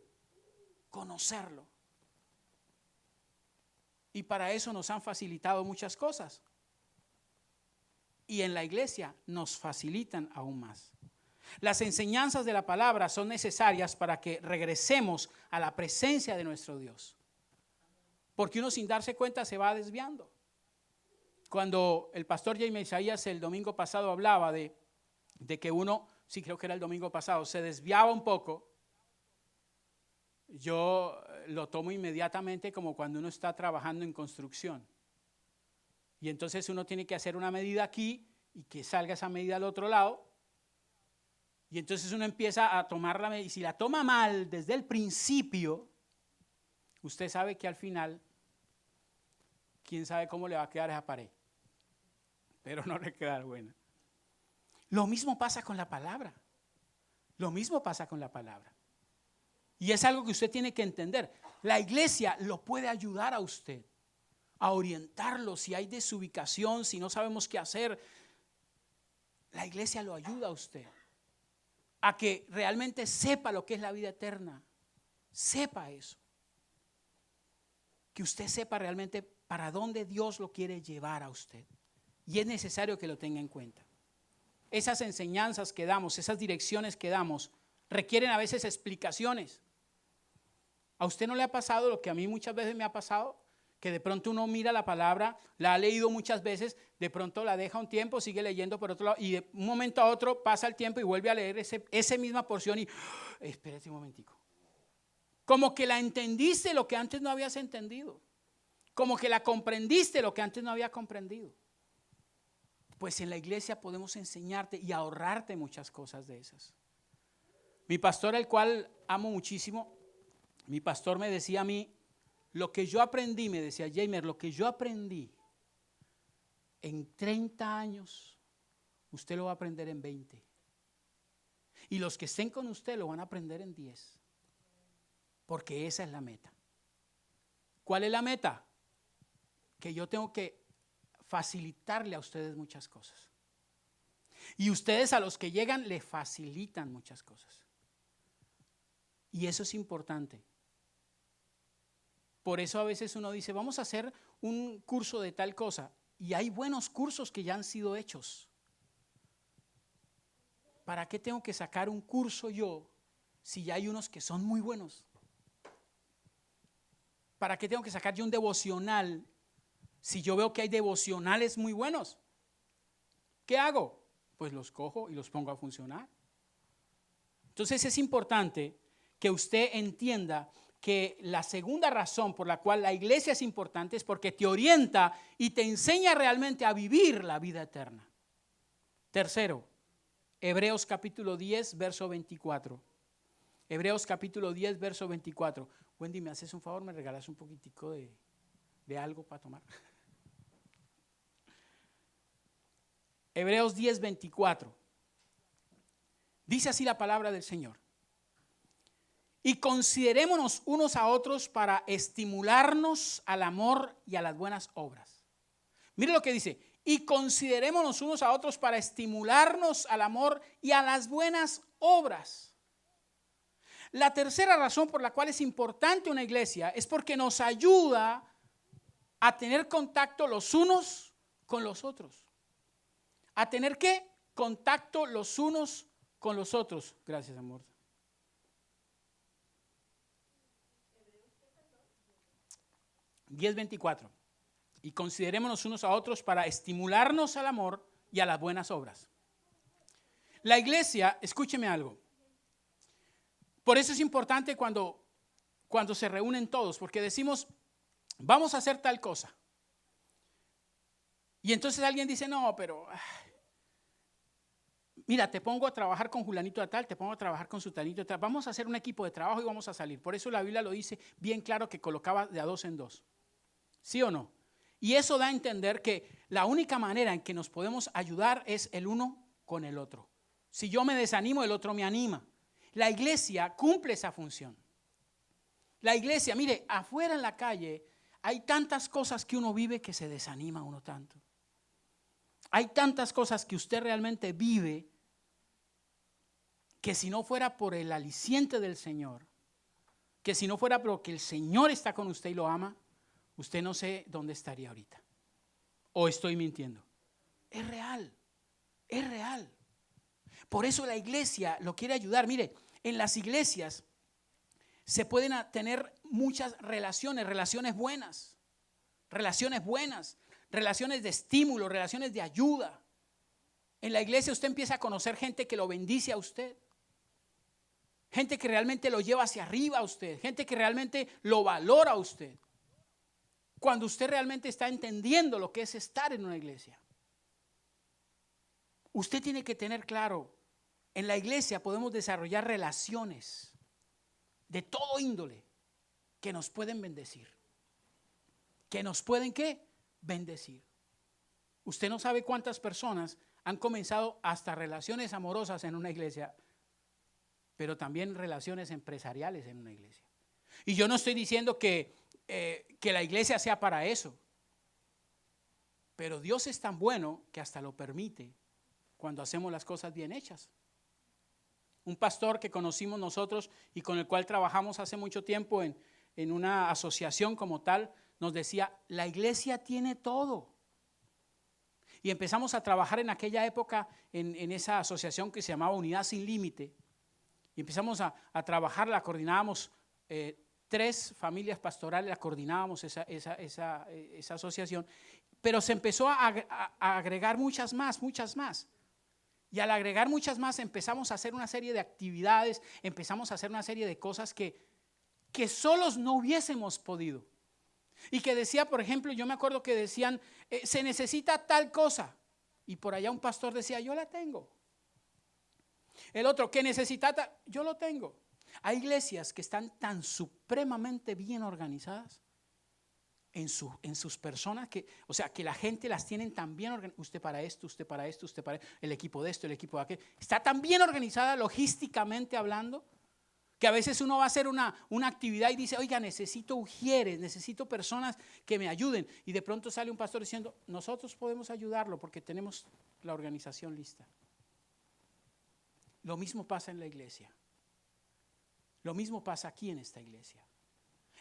Y para eso nos han facilitado muchas cosas. y en la iglesia nos facilitan aún más. Las enseñanzas de la palabra son necesarias para que regresemos a la presencia de nuestro Dios. Porque uno sin darse cuenta se va desviando. Cuando el pastor Jaime Isaías el domingo pasado hablaba de que uno, sí creo que era el domingo pasado, se desviaba un poco, yo lo tomo inmediatamente como cuando uno está trabajando en construcción. Y entonces uno tiene que hacer una medida aquí y que salga esa medida al otro lado. Y entonces uno empieza a tomar la medida. Y si la toma mal desde el principio, usted sabe que al final, quién sabe cómo le va a quedar esa pared. Pero no le queda buena. Lo mismo pasa con la palabra. Lo mismo pasa con la palabra. Y es algo que usted tiene que entender. La iglesia lo puede ayudar a usted, a orientarlo si hay desubicación, si no sabemos qué hacer. La iglesia lo ayuda a usted a que realmente sepa lo que es la vida eterna. Sepa eso. Que usted sepa realmente para dónde Dios lo quiere llevar a usted. Y es necesario que lo tenga en cuenta. Esas enseñanzas que damos, esas direcciones que damos, requieren a veces explicaciones. ¿A usted no le ha pasado lo que a mí muchas veces me ha pasado? Que de pronto uno mira la palabra, la ha leído muchas veces, de pronto la deja un tiempo, sigue leyendo por otro lado y de un momento a otro pasa el tiempo y vuelve a leer esa misma porción y espérate un momentico. Como que la entendiste lo que antes no habías entendido. Como que la comprendiste lo que antes no había comprendido. Pues en la iglesia podemos enseñarte y ahorrarte muchas cosas de esas. Mi pastor, el cual amo muchísimo, mi pastor me decía a mí, lo que yo aprendí, me decía Jamer, lo que yo aprendí en 30 años, usted lo va a aprender en 20. Y los que estén con usted lo van a aprender en 10. Porque esa es la meta. ¿Cuál es la meta? Que yo tengo que facilitarle a ustedes muchas cosas. Y ustedes a los que llegan le facilitan muchas cosas. Y eso es importante. Por eso a veces uno dice, vamos a hacer un curso de tal cosa. Y hay buenos cursos que ya han sido hechos. ¿Para qué tengo que sacar un curso yo si ya hay unos que son muy buenos? ¿Para qué tengo que sacar yo un devocional si yo veo que hay devocionales muy buenos? ¿Qué hago? Pues los cojo y los pongo a funcionar. Entonces es importante que usted entienda que la segunda razón por la cual la iglesia es importante es porque te orienta y te enseña realmente a vivir la vida eterna. Tercero, Hebreos capítulo 10, verso 24. Hebreos capítulo 10, verso 24. Wendy, ¿me haces un favor? ¿Me regalas un poquitico de algo para tomar? Hebreos 10, 24. Dice así la palabra del Señor. Y considerémonos unos a otros para estimularnos al amor y a las buenas obras. Mire lo que dice. Y considerémonos unos a otros para estimularnos al amor y a las buenas obras. La tercera razón por la cual es importante una iglesia es porque nos ayuda a tener contacto los unos con los otros. ¿A tener qué? Contacto los unos con los otros. Gracias, amor. 10:24. Y considerémonos unos a otros para estimularnos al amor y a las buenas obras. La iglesia, escúcheme algo. Por eso es importante cuando se reúnen todos, porque decimos, vamos a hacer tal cosa. Y entonces alguien dice, no, pero mira, te pongo a trabajar con Julanito de tal, te pongo a trabajar con Sutanito de tal. Vamos a hacer un equipo de trabajo y vamos a salir. Por eso la Biblia lo dice bien claro que colocaba de a 2 en 2. ¿Sí o no? Y eso da a entender que la única manera en que nos podemos ayudar es el uno con el otro. Si yo me desanimo, el otro me anima. La iglesia cumple esa función. La iglesia, mire, afuera en la calle hay tantas cosas que uno vive que se desanima uno tanto. Hay tantas cosas que usted realmente vive que si no fuera por el aliciente del Señor, que si no fuera porque el Señor está con usted y lo ama, usted no sé dónde estaría ahorita. ¿O estoy mintiendo? Es real. Es real. Por eso la iglesia lo quiere ayudar. Mire, en las iglesias se pueden tener muchas relaciones buenas, relaciones de estímulo, relaciones de ayuda. En la iglesia usted empieza a conocer gente que lo bendice a usted, gente que realmente lo lleva hacia arriba a usted, gente que realmente lo valora a usted. Cuando usted realmente está entendiendo lo que es estar en una iglesia. Usted tiene que tener claro, en la iglesia podemos desarrollar relaciones de todo índole que nos pueden bendecir. ¿Que nos pueden qué? Bendecir. Usted no sabe cuántas personas han comenzado hasta relaciones amorosas en una iglesia, pero también relaciones empresariales en una iglesia. Y yo no estoy diciendo que la iglesia sea para eso, pero Dios es tan bueno que hasta lo permite cuando hacemos las cosas bien hechas. Un pastor que conocimos nosotros y con el cual trabajamos hace mucho tiempo en una asociación como tal, nos decía, la iglesia tiene todo. Y empezamos a trabajar en aquella época en esa asociación que se llamaba Unidad Sin Límite. Y empezamos a trabajar, la coordinábamos 3 familias pastorales, la coordinábamos esa asociación. Pero se empezó a agregar muchas más. Y al agregar muchas más empezamos a hacer una serie de actividades, empezamos a hacer una serie de cosas que solos no hubiésemos podido. Y que decía, por ejemplo, yo me acuerdo que decían, se necesita tal cosa. Y por allá un pastor decía, yo la tengo. El otro, que necesita tal, yo lo tengo. Hay iglesias que están tan supremamente bien organizadas en sus personas, que la gente las tienen tan bien organizadas. Usted para esto, usted para esto, usted para el equipo de esto, el equipo de aquello. Está tan bien organizada logísticamente hablando, que a veces uno va a hacer una actividad y dice, oiga, necesito ujieres, necesito personas que me ayuden. Y de pronto sale un pastor diciendo, nosotros podemos ayudarlo porque tenemos la organización lista. Lo mismo pasa en la iglesia. Lo mismo pasa aquí en esta iglesia.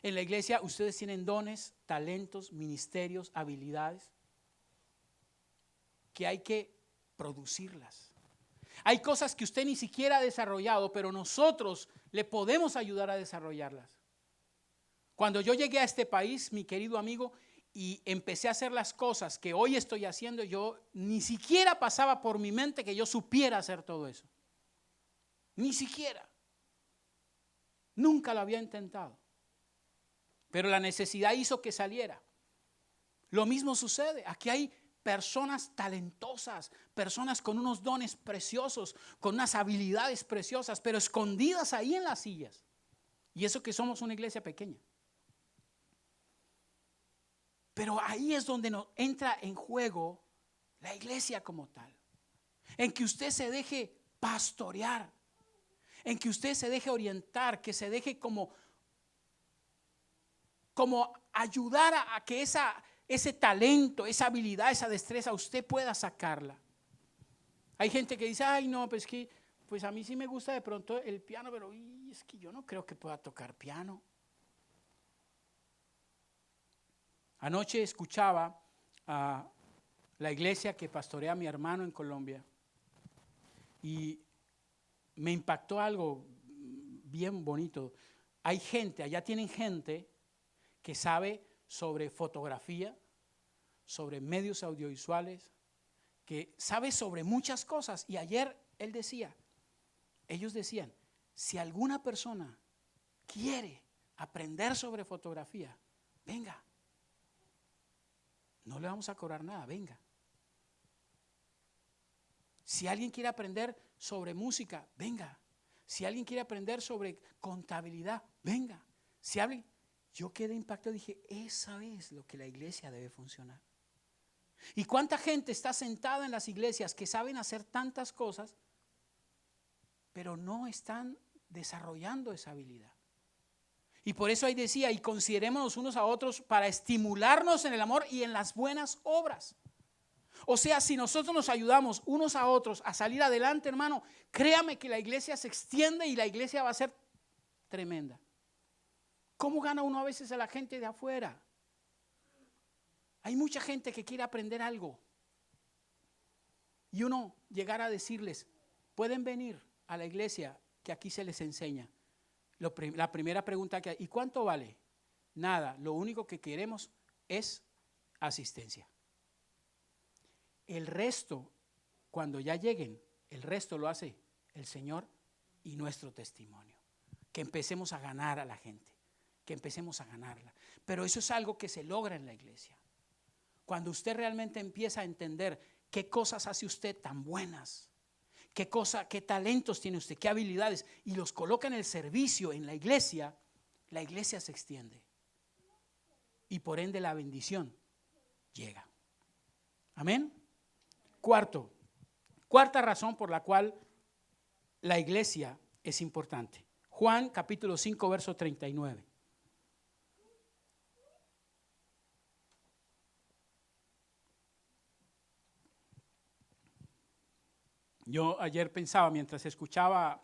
En la iglesia ustedes tienen dones, talentos, ministerios, habilidades que hay que producirlas. Hay cosas que usted ni siquiera ha desarrollado, pero nosotros le podemos ayudar a desarrollarlas. Cuando yo llegué a este país, mi querido amigo, y empecé a hacer las cosas que hoy estoy haciendo, yo ni siquiera pasaba por mi mente que yo supiera hacer todo eso. Ni siquiera. Nunca lo había intentado. Pero la necesidad hizo que saliera. Lo mismo sucede. Aquí hay personas talentosas, personas con unos dones preciosos, con unas habilidades preciosas, pero escondidas ahí en las sillas. Y eso que somos una iglesia pequeña. Pero ahí es donde nos entra en juego la iglesia como tal. En que usted se deje pastorear, en que usted se deje orientar, que se deje como ayudar a que ese talento, esa habilidad, esa destreza, usted pueda sacarla. Hay gente que dice, ay no, pues a mí sí me gusta de pronto el piano, pero es que yo no creo que pueda tocar piano. Anoche escuchaba a la iglesia que pastorea mi hermano en Colombia y me impactó algo bien bonito. Hay gente, allá tienen gente que sabe sobre fotografía, sobre medios audiovisuales, que sabe sobre muchas cosas. Y ayer ellos decían, si alguna persona quiere aprender sobre fotografía, venga. No le vamos a cobrar nada, venga. Si alguien quiere aprender sobre música, venga. Si alguien quiere aprender sobre contabilidad, venga. Yo quedé impactado y dije, esa es lo que la iglesia debe funcionar. ¿Y cuánta gente está sentada en las iglesias que saben hacer tantas cosas, pero no están desarrollando esa habilidad? Y por eso ahí decía, y considerémonos unos a otros para estimularnos en el amor y en las buenas obras. O sea, si nosotros nos ayudamos unos a otros a salir adelante, hermano, créame que la iglesia se extiende y la iglesia va a ser tremenda. ¿Cómo gana uno a veces a la gente de afuera? Hay mucha gente que quiere aprender algo. y uno llegar a decirles, pueden venir a la iglesia que aquí se les enseña. La primera pregunta que hay, ¿y cuánto vale? Nada, lo único que queremos es asistencia. El resto, cuando ya lleguen, el resto lo hace el Señor y nuestro testimonio. Que empecemos a ganar a la gente, que empecemos a ganarla. Pero eso es algo que se logra en la iglesia. Cuando usted realmente empieza a entender qué cosas hace usted tan buenas, qué talentos tiene usted, qué habilidades, y los coloca en el servicio en la iglesia se extiende. Y por ende la bendición llega. Amén. Cuarta razón por la cual la iglesia es importante. Juan capítulo 5 verso 39. Yo ayer pensaba mientras escuchaba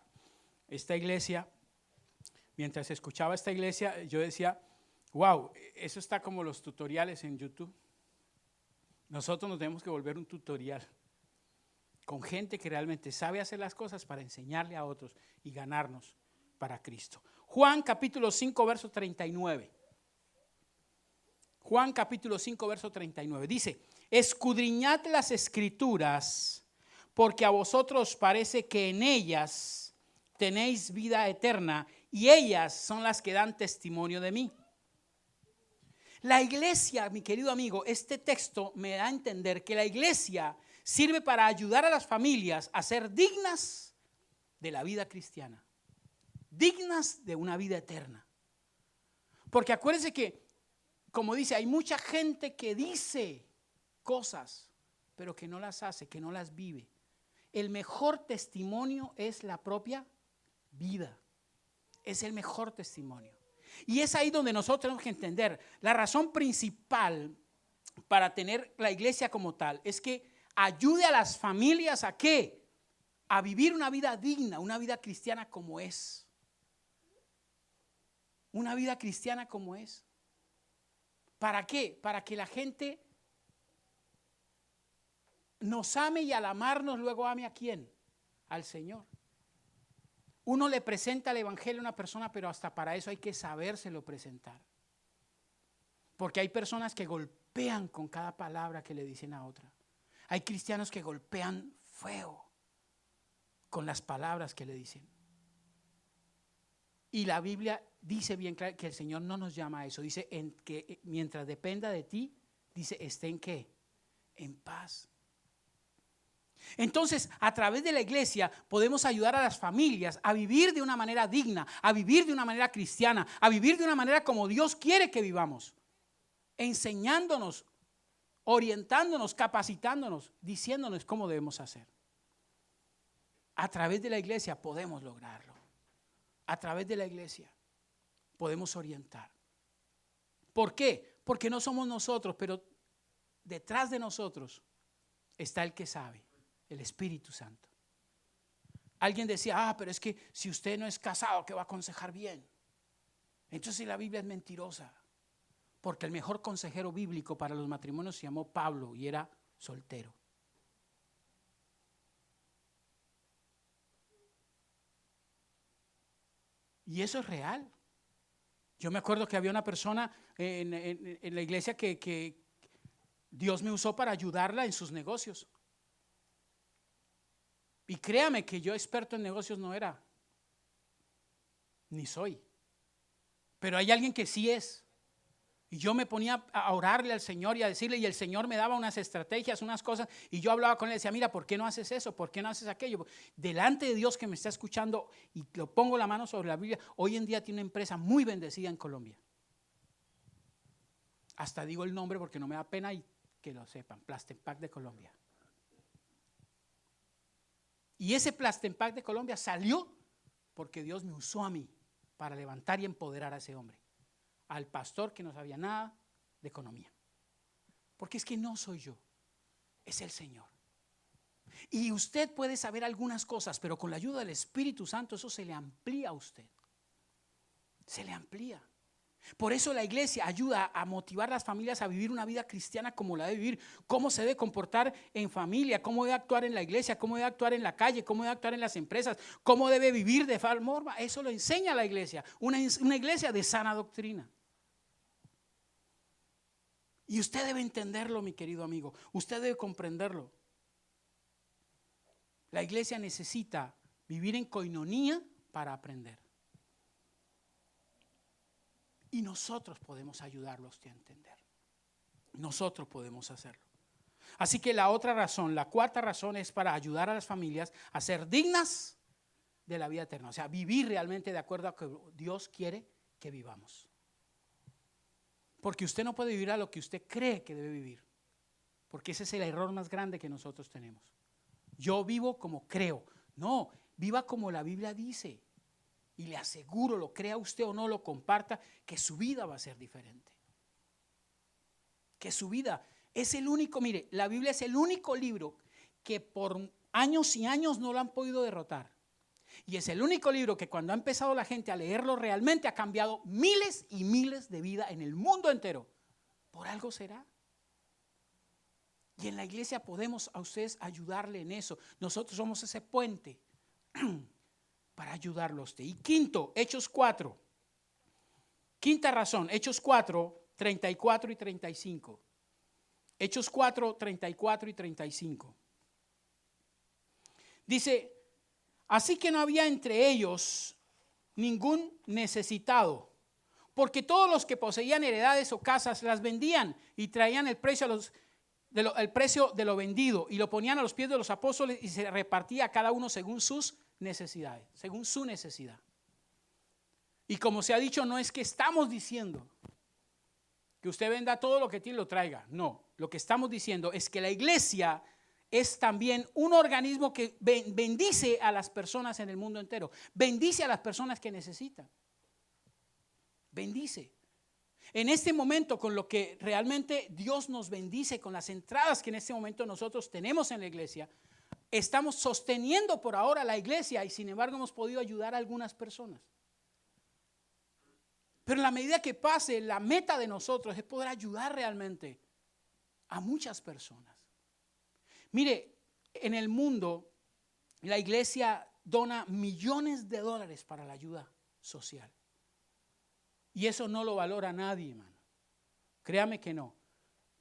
esta iglesia, yo decía, wow, eso está como los tutoriales en YouTube. Nosotros nos tenemos que volver un tutorial con gente que realmente sabe hacer las cosas para enseñarle a otros y ganarnos para Cristo. Juan capítulo 5 verso 39. Juan capítulo 5 verso 39 dice, escudriñad las escrituras, porque a vosotros parece que en ellas tenéis vida eterna y ellas son las que dan testimonio de mí. La iglesia, mi querido amigo, este texto me da a entender que la iglesia sirve para ayudar a las familias a ser dignas de la vida cristiana, dignas de una vida eterna. Porque acuérdense que, como dice, hay mucha gente que dice cosas, pero que no las hace, que no las vive. El mejor testimonio es la propia vida. Es el mejor testimonio. Y es ahí donde nosotros tenemos que entender la razón principal para tener la iglesia como tal. Es que ayude a las familias a ¿qué? A vivir una vida digna, una vida cristiana como es. Una vida cristiana como es. ¿Para qué? Para que la gente nos ame y al amarnos luego ame ¿a quién? Al Señor. Uno le presenta el evangelio a una persona, pero hasta para eso hay que sabérselo presentar. Porque hay personas que golpean con cada palabra que le dicen a otra. Hay cristianos que golpean feo con las palabras que le dicen. Y la Biblia dice bien claro que el Señor no nos llama a eso. Dice que mientras dependa de ti, dice, esté en ¿qué? En paz. Entonces, a través de la iglesia podemos ayudar a las familias a vivir de una manera digna, a vivir de una manera cristiana, a vivir de una manera como Dios quiere que vivamos, enseñándonos, orientándonos, capacitándonos, diciéndonos cómo debemos hacer. A través de la iglesia podemos lograrlo. A través de la iglesia podemos orientar. ¿Por qué? Porque no somos nosotros, pero detrás de nosotros está el que sabe. El Espíritu Santo. Alguien decía, pero es que si usted no es casado, ¿qué va a aconsejar bien? Entonces la Biblia es mentirosa. Porque el mejor consejero bíblico para los matrimonios se llamó Pablo y era soltero. Y eso es real. Yo me acuerdo que había una persona en la iglesia que Dios me usó para ayudarla en sus negocios. Y créame que yo experto en negocios no era, ni soy. Pero hay alguien que sí es. Y yo me ponía a orarle al Señor y a decirle, y el Señor me daba unas estrategias, unas cosas, y yo hablaba con él y decía, mira, ¿por qué no haces eso? ¿Por qué no haces aquello? Delante de Dios que me está escuchando, y lo pongo la mano sobre la Biblia, hoy en día tiene una empresa muy bendecida en Colombia. Hasta digo el nombre porque no me da pena y que lo sepan, Plastempac de Colombia. Y ese Plastempac de Colombia salió porque Dios me usó a mí para levantar y empoderar a ese hombre, al pastor que no sabía nada de economía. Porque es que no soy yo, es el Señor. Y usted puede saber algunas cosas, pero con la ayuda del Espíritu Santo eso se le amplía a usted. Se le amplía. Por eso la iglesia ayuda a motivar a las familias a vivir una vida cristiana como la debe vivir, cómo se debe comportar en familia, cómo debe actuar en la iglesia, cómo debe actuar en la calle, cómo debe actuar en las empresas, cómo debe vivir de forma. Eso lo enseña la iglesia, una iglesia de sana doctrina. Y usted debe entenderlo, mi querido amigo, usted debe comprenderlo. La iglesia necesita vivir en coinonía para aprender. Y nosotros podemos ayudarlos a entender. Nosotros podemos hacerlo. Así que la otra razón, la cuarta razón es para ayudar a las familias a ser dignas de la vida eterna. O sea, vivir realmente de acuerdo a lo que Dios quiere que vivamos. Porque usted no puede vivir a lo que usted cree que debe vivir. Porque ese es el error más grande que nosotros tenemos. Yo vivo como creo. No, viva como la Biblia dice. Y le aseguro, lo crea usted o no, lo comparta, que su vida va a ser diferente. Que su vida es el único, mire, la Biblia es el único libro que por años y años no lo han podido derrotar. Y es el único libro que cuando ha empezado la gente a leerlo realmente ha cambiado miles y miles de vidas en el mundo entero. Por algo será. Y en la iglesia podemos a ustedes ayudarle en eso. Nosotros somos ese puente para ayudarlo a usted. Y quinto, Hechos 4. Quinta razón, Hechos 4, 34 y 35. Hechos 4, 34 y 35. Dice, así que no había entre ellos ningún necesitado, porque todos los que poseían heredades o casas las vendían y traían el precio el precio de lo vendido y lo ponían a los pies de los apóstoles y se repartía a cada uno según sus necesidades, según su necesidad. Y como se ha dicho, no es que estamos diciendo que usted venda todo lo que tiene y lo traiga. No, lo que estamos diciendo es que la iglesia es también un organismo que bendice a las personas en el mundo entero. Bendice a las personas que necesitan. Bendice. En este momento, con lo que realmente Dios nos bendice, con las entradas que en este momento nosotros tenemos en la iglesia, estamos sosteniendo por ahora la iglesia y sin embargo hemos podido ayudar a algunas personas. Pero en la medida que pase, la meta de nosotros es poder ayudar realmente a muchas personas. Mire, en el mundo la iglesia dona millones de dólares para la ayuda social. Y eso no lo valora nadie, hermano. Créame que no.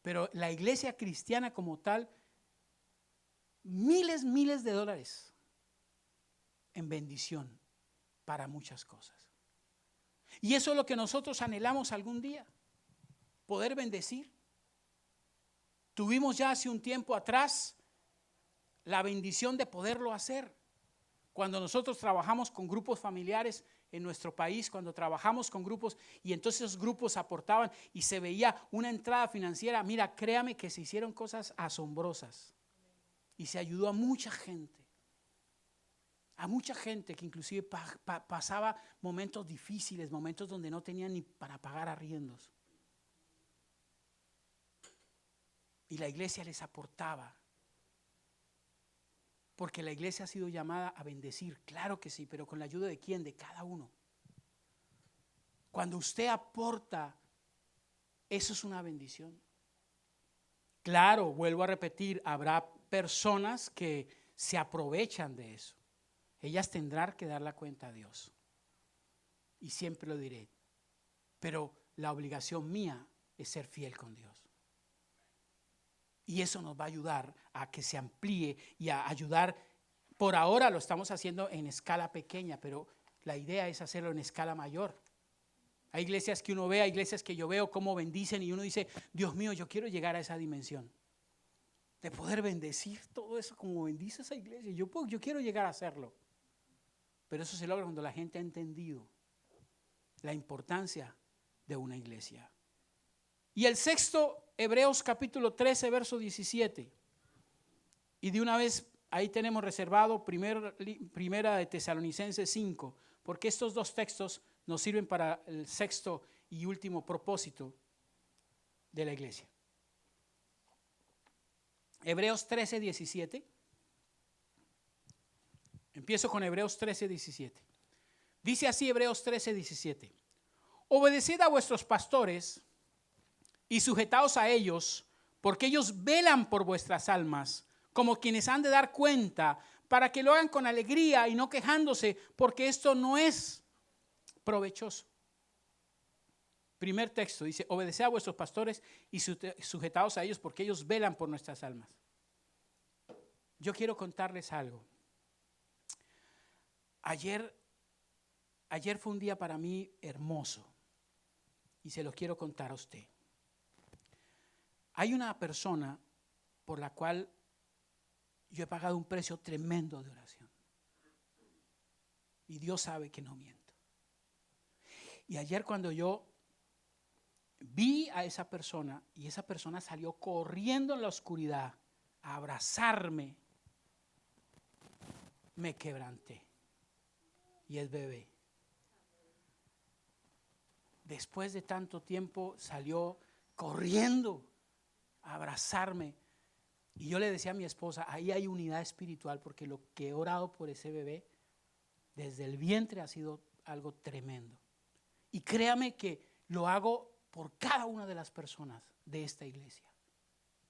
Pero la iglesia cristiana como tal, miles de dólares en bendición para muchas cosas. Y eso es lo que nosotros anhelamos algún día, poder bendecir. Tuvimos ya hace un tiempo atrás la bendición de poderlo hacer. Cuando nosotros trabajamos con grupos familiares en nuestro país, cuando trabajamos con grupos y entonces esos grupos aportaban y se veía una entrada financiera, mira, créame que se hicieron cosas asombrosas y se ayudó a mucha gente. A mucha gente que inclusive pasaba momentos difíciles, momentos donde no tenían ni para pagar arriendos. Y la iglesia les aportaba. Porque la iglesia ha sido llamada a bendecir, claro que sí, pero con la ayuda de quién, de cada uno. Cuando usted aporta, eso es una bendición. Claro, vuelvo a repetir, habrá personas que se aprovechan de eso. Ellas tendrán que dar la cuenta a Dios. Y siempre lo diré. Pero la obligación mía es ser fiel con Dios. Y eso nos va a ayudar a que se amplíe y a ayudar. Por ahora lo estamos haciendo en escala pequeña, pero la idea es hacerlo en escala mayor. Hay iglesias que uno ve, hay iglesias que yo veo cómo bendicen y uno dice, Dios mío, yo quiero llegar a esa dimensión. De poder bendecir todo eso como bendice esa iglesia. Yo quiero llegar a hacerlo. Pero eso se logra cuando la gente ha entendido la importancia de una iglesia. Y el sexto, Hebreos capítulo 13, verso 17. Y de una vez ahí tenemos reservado primera de Tesalonicenses 5, porque estos dos textos nos sirven para el sexto y último propósito de la iglesia. Hebreos 13, 17. Empiezo con Hebreos 13, 17. Dice así Hebreos 13, 17. obedeced a vuestros pastores y sujetaos a ellos, porque ellos velan por vuestras almas, como quienes han de dar cuenta, para que lo hagan con alegría y no quejándose, porque esto no es provechoso. Primer texto dice, obedeced a vuestros pastores y sujetaos a ellos, porque ellos velan por nuestras almas. Yo quiero contarles algo. Ayer fue un día para mí hermoso y se lo quiero contar a usted. Hay una persona por la cual yo he pagado un precio tremendo de oración. Y Dios sabe que no miento. Y ayer cuando yo vi a esa persona y esa persona salió corriendo en la oscuridad a abrazarme, me quebranté. Y es bebé. Después de tanto tiempo salió corriendo a abrazarme. Y yo le decía a mi esposa, ahí hay unidad espiritual, porque lo que he orado por ese bebé desde el vientre ha sido algo tremendo. Y créame que lo hago por cada una de las personas de esta iglesia,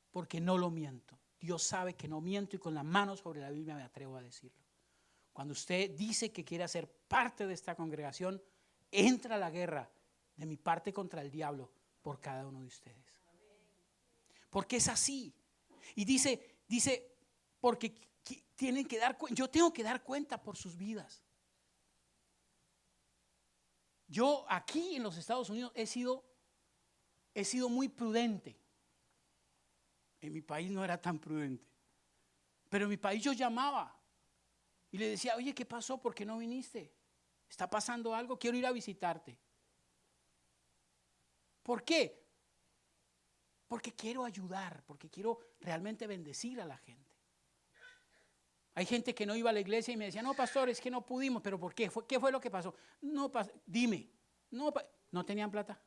porque no lo miento. Dios sabe que no miento y con la mano sobre la Biblia me atrevo a decirlo. Cuando usted dice que quiere ser parte de esta congregación, entra a la guerra de mi parte contra el diablo por cada uno de ustedes. Porque es así. Y dice, porque tienen que dar cuenta, yo tengo que dar cuenta por sus vidas. Yo aquí en los Estados Unidos he sido muy prudente. En mi país no era tan prudente. Pero en mi país yo llamaba y le decía, oye, ¿qué pasó? ¿Por qué no viniste? ¿Está pasando algo? Quiero ir a visitarte. ¿Por qué? Porque quiero ayudar, porque quiero realmente bendecir a la gente. Hay gente que no iba a la iglesia y me decía, no, pastor, es que no pudimos. ¿Pero por qué? ¿Qué fue lo que pasó? No, dime. ¿No tenían plata?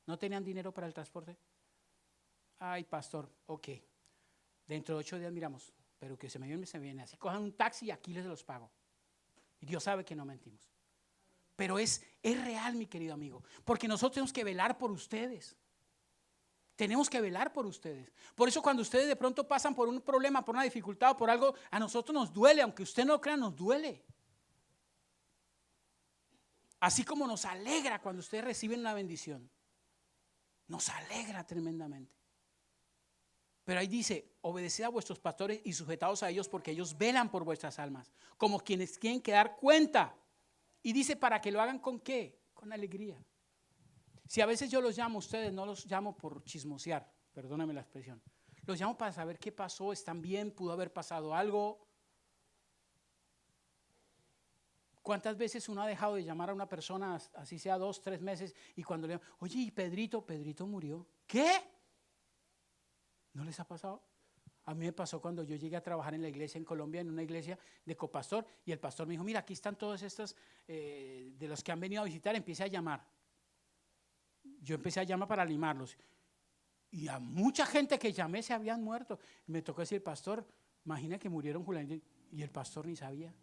¿No tenían dinero para el transporte? Ay, pastor, ok. Dentro de 8 días miramos. Pero que se me viene. Así cojan un taxi y aquí les los pago. Y Dios sabe que no mentimos. Pero es real, mi querido amigo. Porque nosotros tenemos que velar por ustedes. Tenemos que velar por ustedes. Por eso cuando ustedes de pronto pasan por un problema, por una dificultad o por algo, a nosotros nos duele. Aunque usted no lo crea, nos duele. Así como nos alegra cuando ustedes reciben una bendición. Nos alegra tremendamente. Pero ahí dice, obedeced a vuestros pastores y sujetaos a ellos, porque ellos velan por vuestras almas, como quienes tienen que dar cuenta. Y dice, ¿para que lo hagan con qué? Con alegría. Si a veces yo los llamo a ustedes, no los llamo por chismosear, perdóname la expresión. Los llamo para saber qué pasó, están bien, pudo haber pasado algo. ¿Cuántas veces uno ha dejado de llamar a una persona, así sea 2, 3 meses, y cuando le llaman, oye, ¿y Pedrito murió? ¿Qué? ¿No les ha pasado? A mí me pasó cuando yo llegué a trabajar en la iglesia en Colombia, en una iglesia de copastor, y el pastor me dijo, mira, aquí están todos estos de los que han venido a visitar, empiece a llamar. Yo empecé a llamar para animarlos. Y a mucha gente que llamé se habían muerto. Me tocó decir, pastor, imagina que murieron Julián, y el pastor ni sabía.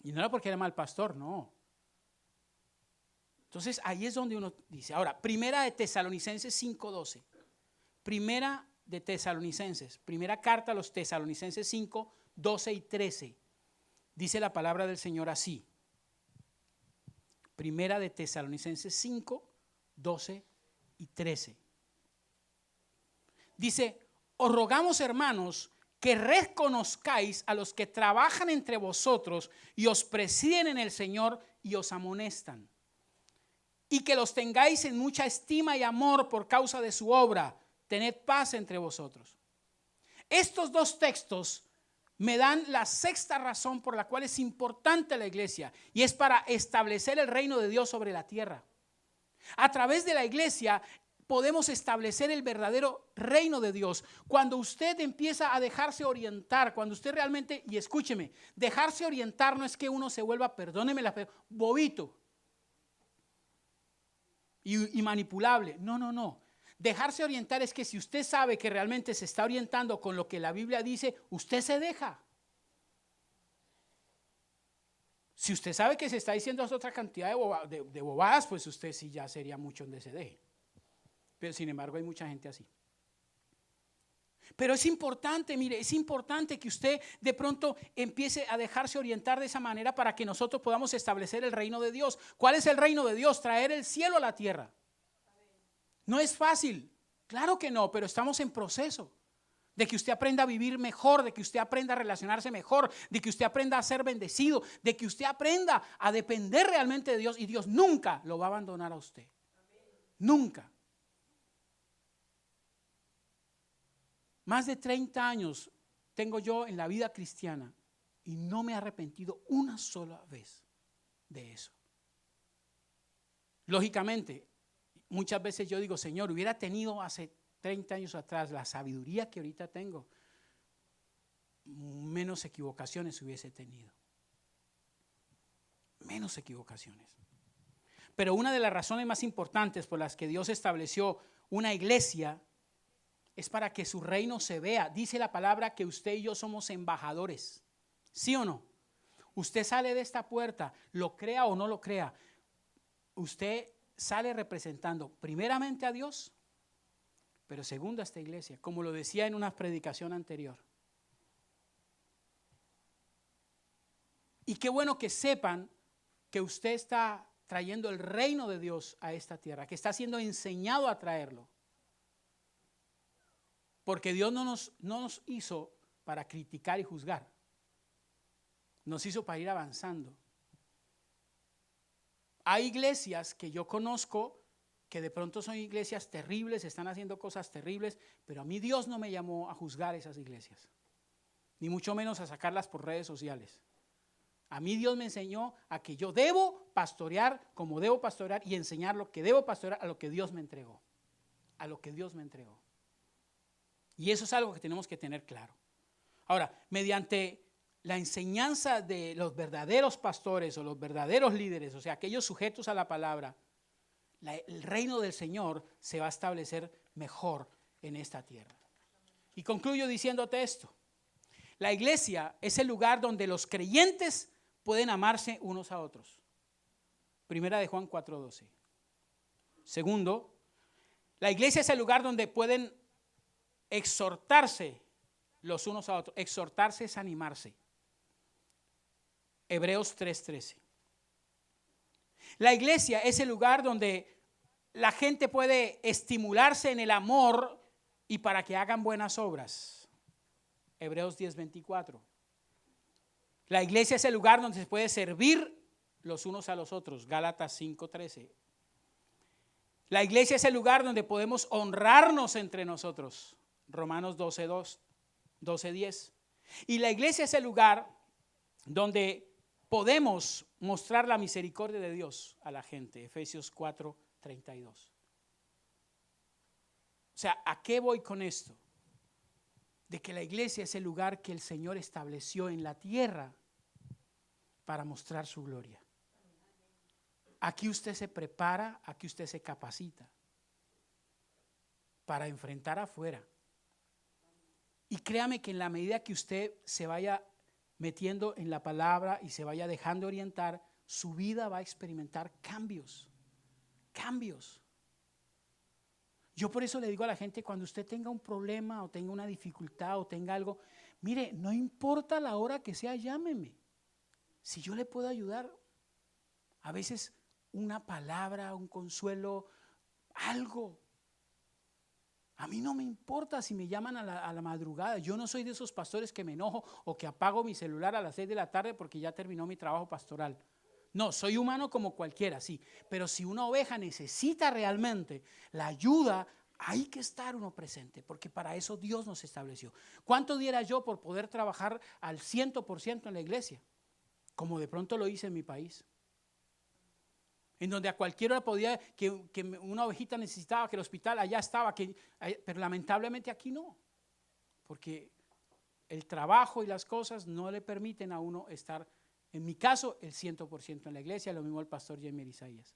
Y no era porque era mal pastor, no. Entonces ahí es donde uno dice. Ahora, primera de Tesalonicenses 5:12. Primera de Tesalonicenses, primera carta a los Tesalonicenses 5, 12 y 13. Dice la palabra del Señor así. Primera de Tesalonicenses 5, 12 y 13. Dice, os rogamos, hermanos, que reconozcáis a los que trabajan entre vosotros y os presiden en el Señor y os amonestan. Y que los tengáis en mucha estima y amor por causa de su obra. Tened paz entre vosotros. Estos dos textos me dan la sexta razón por la cual es importante la iglesia, y es para establecer el reino de Dios sobre la tierra. A través de la iglesia podemos establecer el verdadero reino de Dios. Cuando usted empieza a dejarse orientar, cuando usted realmente, y escúcheme, dejarse orientar no es que uno se vuelva, perdóneme la bobito y manipulable. No. Dejarse orientar es que si usted sabe que realmente se está orientando con lo que la Biblia dice, usted se deja. Si usted sabe que se está diciendo otra cantidad de bobadas, pues usted sí ya sería mucho donde se deje. Pero sin embargo hay mucha gente así. Pero es importante, mire, es importante que usted de pronto empiece a dejarse orientar de esa manera para que nosotros podamos establecer el reino de Dios. ¿Cuál es el reino de Dios? Traer el cielo a la tierra. No es fácil, claro que no, pero estamos en proceso. De que usted aprenda a vivir mejor, de que usted aprenda a relacionarse mejor, de que usted aprenda a ser bendecido, de que usted aprenda a depender realmente de Dios y Dios nunca lo va a abandonar a usted. Nunca. Más de 30 años tengo yo en la vida cristiana y no me he arrepentido una sola vez de eso. Lógicamente, muchas veces yo digo, Señor, hubiera tenido hace 30 años atrás la sabiduría que ahorita tengo, menos equivocaciones hubiese tenido. Menos equivocaciones. Pero una de las razones más importantes por las que Dios estableció una iglesia es para que su reino se vea. Dice la palabra que usted y yo somos embajadores. ¿Sí o no? Usted sale de esta puerta, lo crea o no lo crea, usted sale representando primeramente a Dios, pero segundo a esta iglesia, como lo decía en una predicación anterior. Y qué bueno que sepan que usted está trayendo el reino de Dios a esta tierra, que está siendo enseñado a traerlo. Porque Dios no nos hizo para criticar y juzgar. Nos hizo para ir avanzando. Hay iglesias que yo conozco que de pronto son iglesias terribles, están haciendo cosas terribles, pero a mí Dios no me llamó a juzgar esas iglesias, ni mucho menos a sacarlas por redes sociales. A mí Dios me enseñó a que yo debo pastorear como debo pastorear y enseñar lo que debo pastorear a lo que Dios me entregó. A lo que Dios me entregó. Y eso es algo que tenemos que tener claro. Ahora, mediante la enseñanza de los verdaderos pastores o los verdaderos líderes, o sea, aquellos sujetos a la palabra, el reino del Señor se va a establecer mejor en esta tierra. Y concluyo diciéndote esto. La iglesia es el lugar donde los creyentes pueden amarse unos a otros. Primera de Juan 4:12. Segundo, la iglesia es el lugar donde pueden exhortarse los unos a otros. Exhortarse es animarse. Hebreos 3:13. La iglesia es el lugar donde la gente puede estimularse en el amor y para que hagan buenas obras. Hebreos 10:24. La iglesia es el lugar donde se puede servir los unos a los otros. Gálatas 5:13. La iglesia es el lugar donde podemos honrarnos entre nosotros. Romanos 12:10. Y la iglesia es el lugar donde podemos mostrar la misericordia de Dios a la gente. Efesios 4:32. O sea, ¿a qué voy con esto? De que la iglesia es el lugar que el Señor estableció en la tierra para mostrar su gloria. Aquí usted se prepara, aquí usted se capacita para enfrentar afuera. Y créame que en la medida que usted se vaya metiendo en la palabra y se vaya dejando orientar, su vida va a experimentar cambios. Cambios. Yo por eso le digo a la gente, cuando usted tenga un problema o tenga una dificultad o tenga algo, mire, no importa la hora que sea, llámeme. Si yo le puedo ayudar, a veces una palabra, un consuelo, algo. A mí no me importa si me llaman a la madrugada. Yo no soy de esos pastores que me enojo o que apago mi celular a las 6 de la tarde porque ya terminó mi trabajo pastoral. No, soy humano como cualquiera, sí. Pero si una oveja necesita realmente la ayuda, hay que estar uno presente, porque para eso Dios nos estableció. ¿Cuánto diera yo por poder trabajar al 100% en la iglesia? Como de pronto lo hice en mi país. En donde a cualquier hora podía, que una ovejita necesitaba que el hospital allá estaba, pero lamentablemente aquí no. Porque el trabajo y las cosas no le permiten a uno estar, en mi caso, el 100% en la iglesia, lo mismo el pastor Jaime Isaías.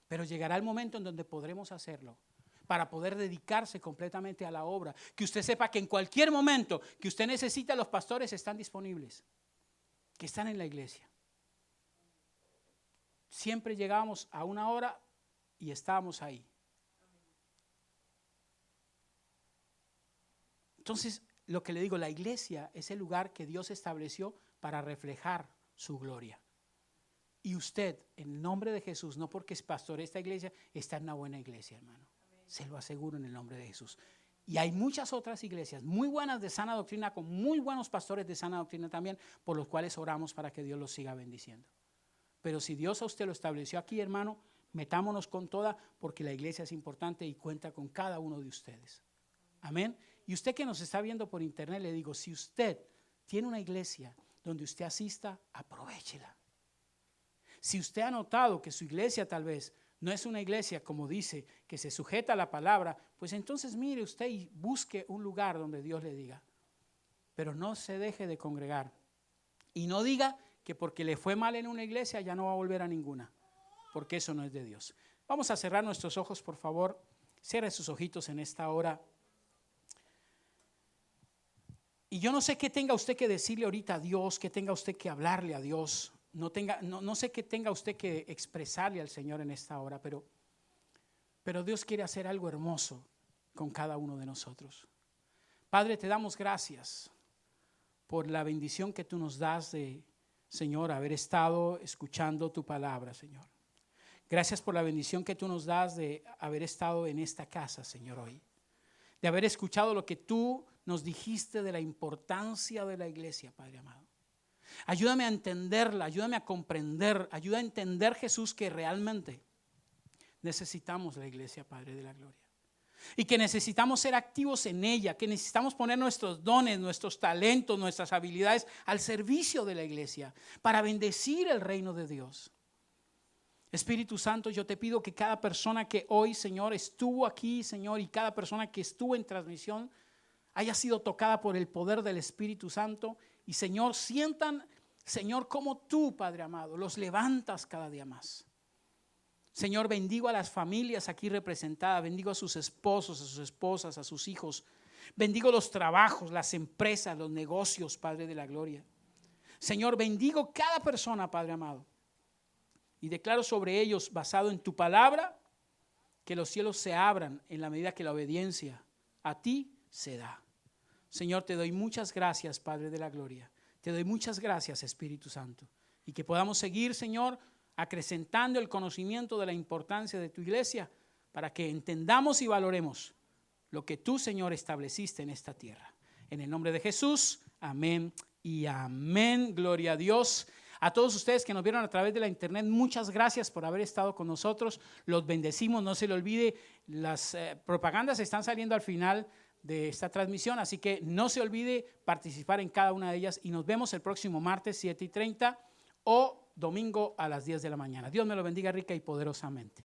Pero llegará el momento en donde podremos hacerlo, para poder dedicarse completamente a la obra. Que usted sepa que en cualquier momento que usted necesita, los pastores están disponibles, que están en la iglesia. siempre llegábamos a una hora y estábamos ahí. Entonces, lo que le digo, la iglesia es el lugar que Dios estableció para reflejar su gloria. Y usted, en el nombre de Jesús, no porque es pastor de esta iglesia, está en una buena iglesia, hermano. Se lo aseguro en el nombre de Jesús. Y hay muchas otras iglesias muy buenas de sana doctrina, con muy buenos pastores de sana doctrina también, por los cuales oramos para que Dios los siga bendiciendo. Pero si Dios a usted lo estableció aquí, hermano, metámonos con toda, porque la iglesia es importante y cuenta con cada uno de ustedes. Amén. Y usted que nos está viendo por internet, le digo, si usted tiene una iglesia donde usted asista, aprovéchela. Si usted ha notado que su iglesia tal vez no es una iglesia, como dice, que se sujeta a la palabra, pues entonces mire usted y busque un lugar donde Dios le diga. Pero no se deje de congregar. Y no diga que porque le fue mal en una iglesia ya no va a volver a ninguna, porque eso no es de Dios. Vamos a cerrar nuestros ojos, por favor. Cierre sus ojitos en esta hora. Y yo no sé qué tenga usted que decirle ahorita a Dios, qué tenga usted que hablarle a Dios. No sé qué tenga usted que expresarle al Señor en esta hora, pero Dios quiere hacer algo hermoso con cada uno de nosotros. Padre, te damos gracias por la bendición que tú nos das de, Señor, haber estado escuchando tu palabra, Señor. Gracias por la bendición que tú nos das de haber estado en esta casa, Señor, hoy. De haber escuchado lo que tú nos dijiste de la importancia de la iglesia, Padre amado. Ayúdame a entenderla, ayúdame a comprender, ayuda a entender, Jesús, que realmente necesitamos la iglesia, Padre de la gloria. Y que necesitamos ser activos en ella, que necesitamos poner nuestros dones, nuestros talentos, nuestras habilidades al servicio de la iglesia para bendecir el reino de Dios. Espíritu Santo, yo te pido que cada persona que hoy, Señor, estuvo aquí, Señor, y cada persona que estuvo en transmisión haya sido tocada por el poder del Espíritu Santo. Y Señor, sientan, Señor, como tú, Padre amado, los levantas cada día más. Señor, bendigo a las familias aquí representadas, bendigo a sus esposos, a sus esposas, a sus hijos. Bendigo los trabajos, las empresas, los negocios, Padre de la gloria. Señor, bendigo cada persona, Padre amado. Y declaro sobre ellos, basado en tu palabra, que los cielos se abran en la medida que la obediencia a ti se da. Señor, te doy muchas gracias, Padre de la gloria. Te doy muchas gracias, Espíritu Santo. Y que podamos seguir, Señor, acrecentando el conocimiento de la importancia de tu iglesia para que entendamos y valoremos lo que tú, Señor, estableciste en esta tierra. En el nombre de Jesús, amén y amén. Gloria a Dios. A todos ustedes que nos vieron a través de la internet, muchas gracias por haber estado con nosotros. Los bendecimos, no se le olvide, las propagandas están saliendo al final de esta transmisión, así que no se olvide participar en cada una de ellas y nos vemos el próximo martes 7:30 o domingo a las 10 de la mañana. Dios me lo bendiga rica y poderosamente.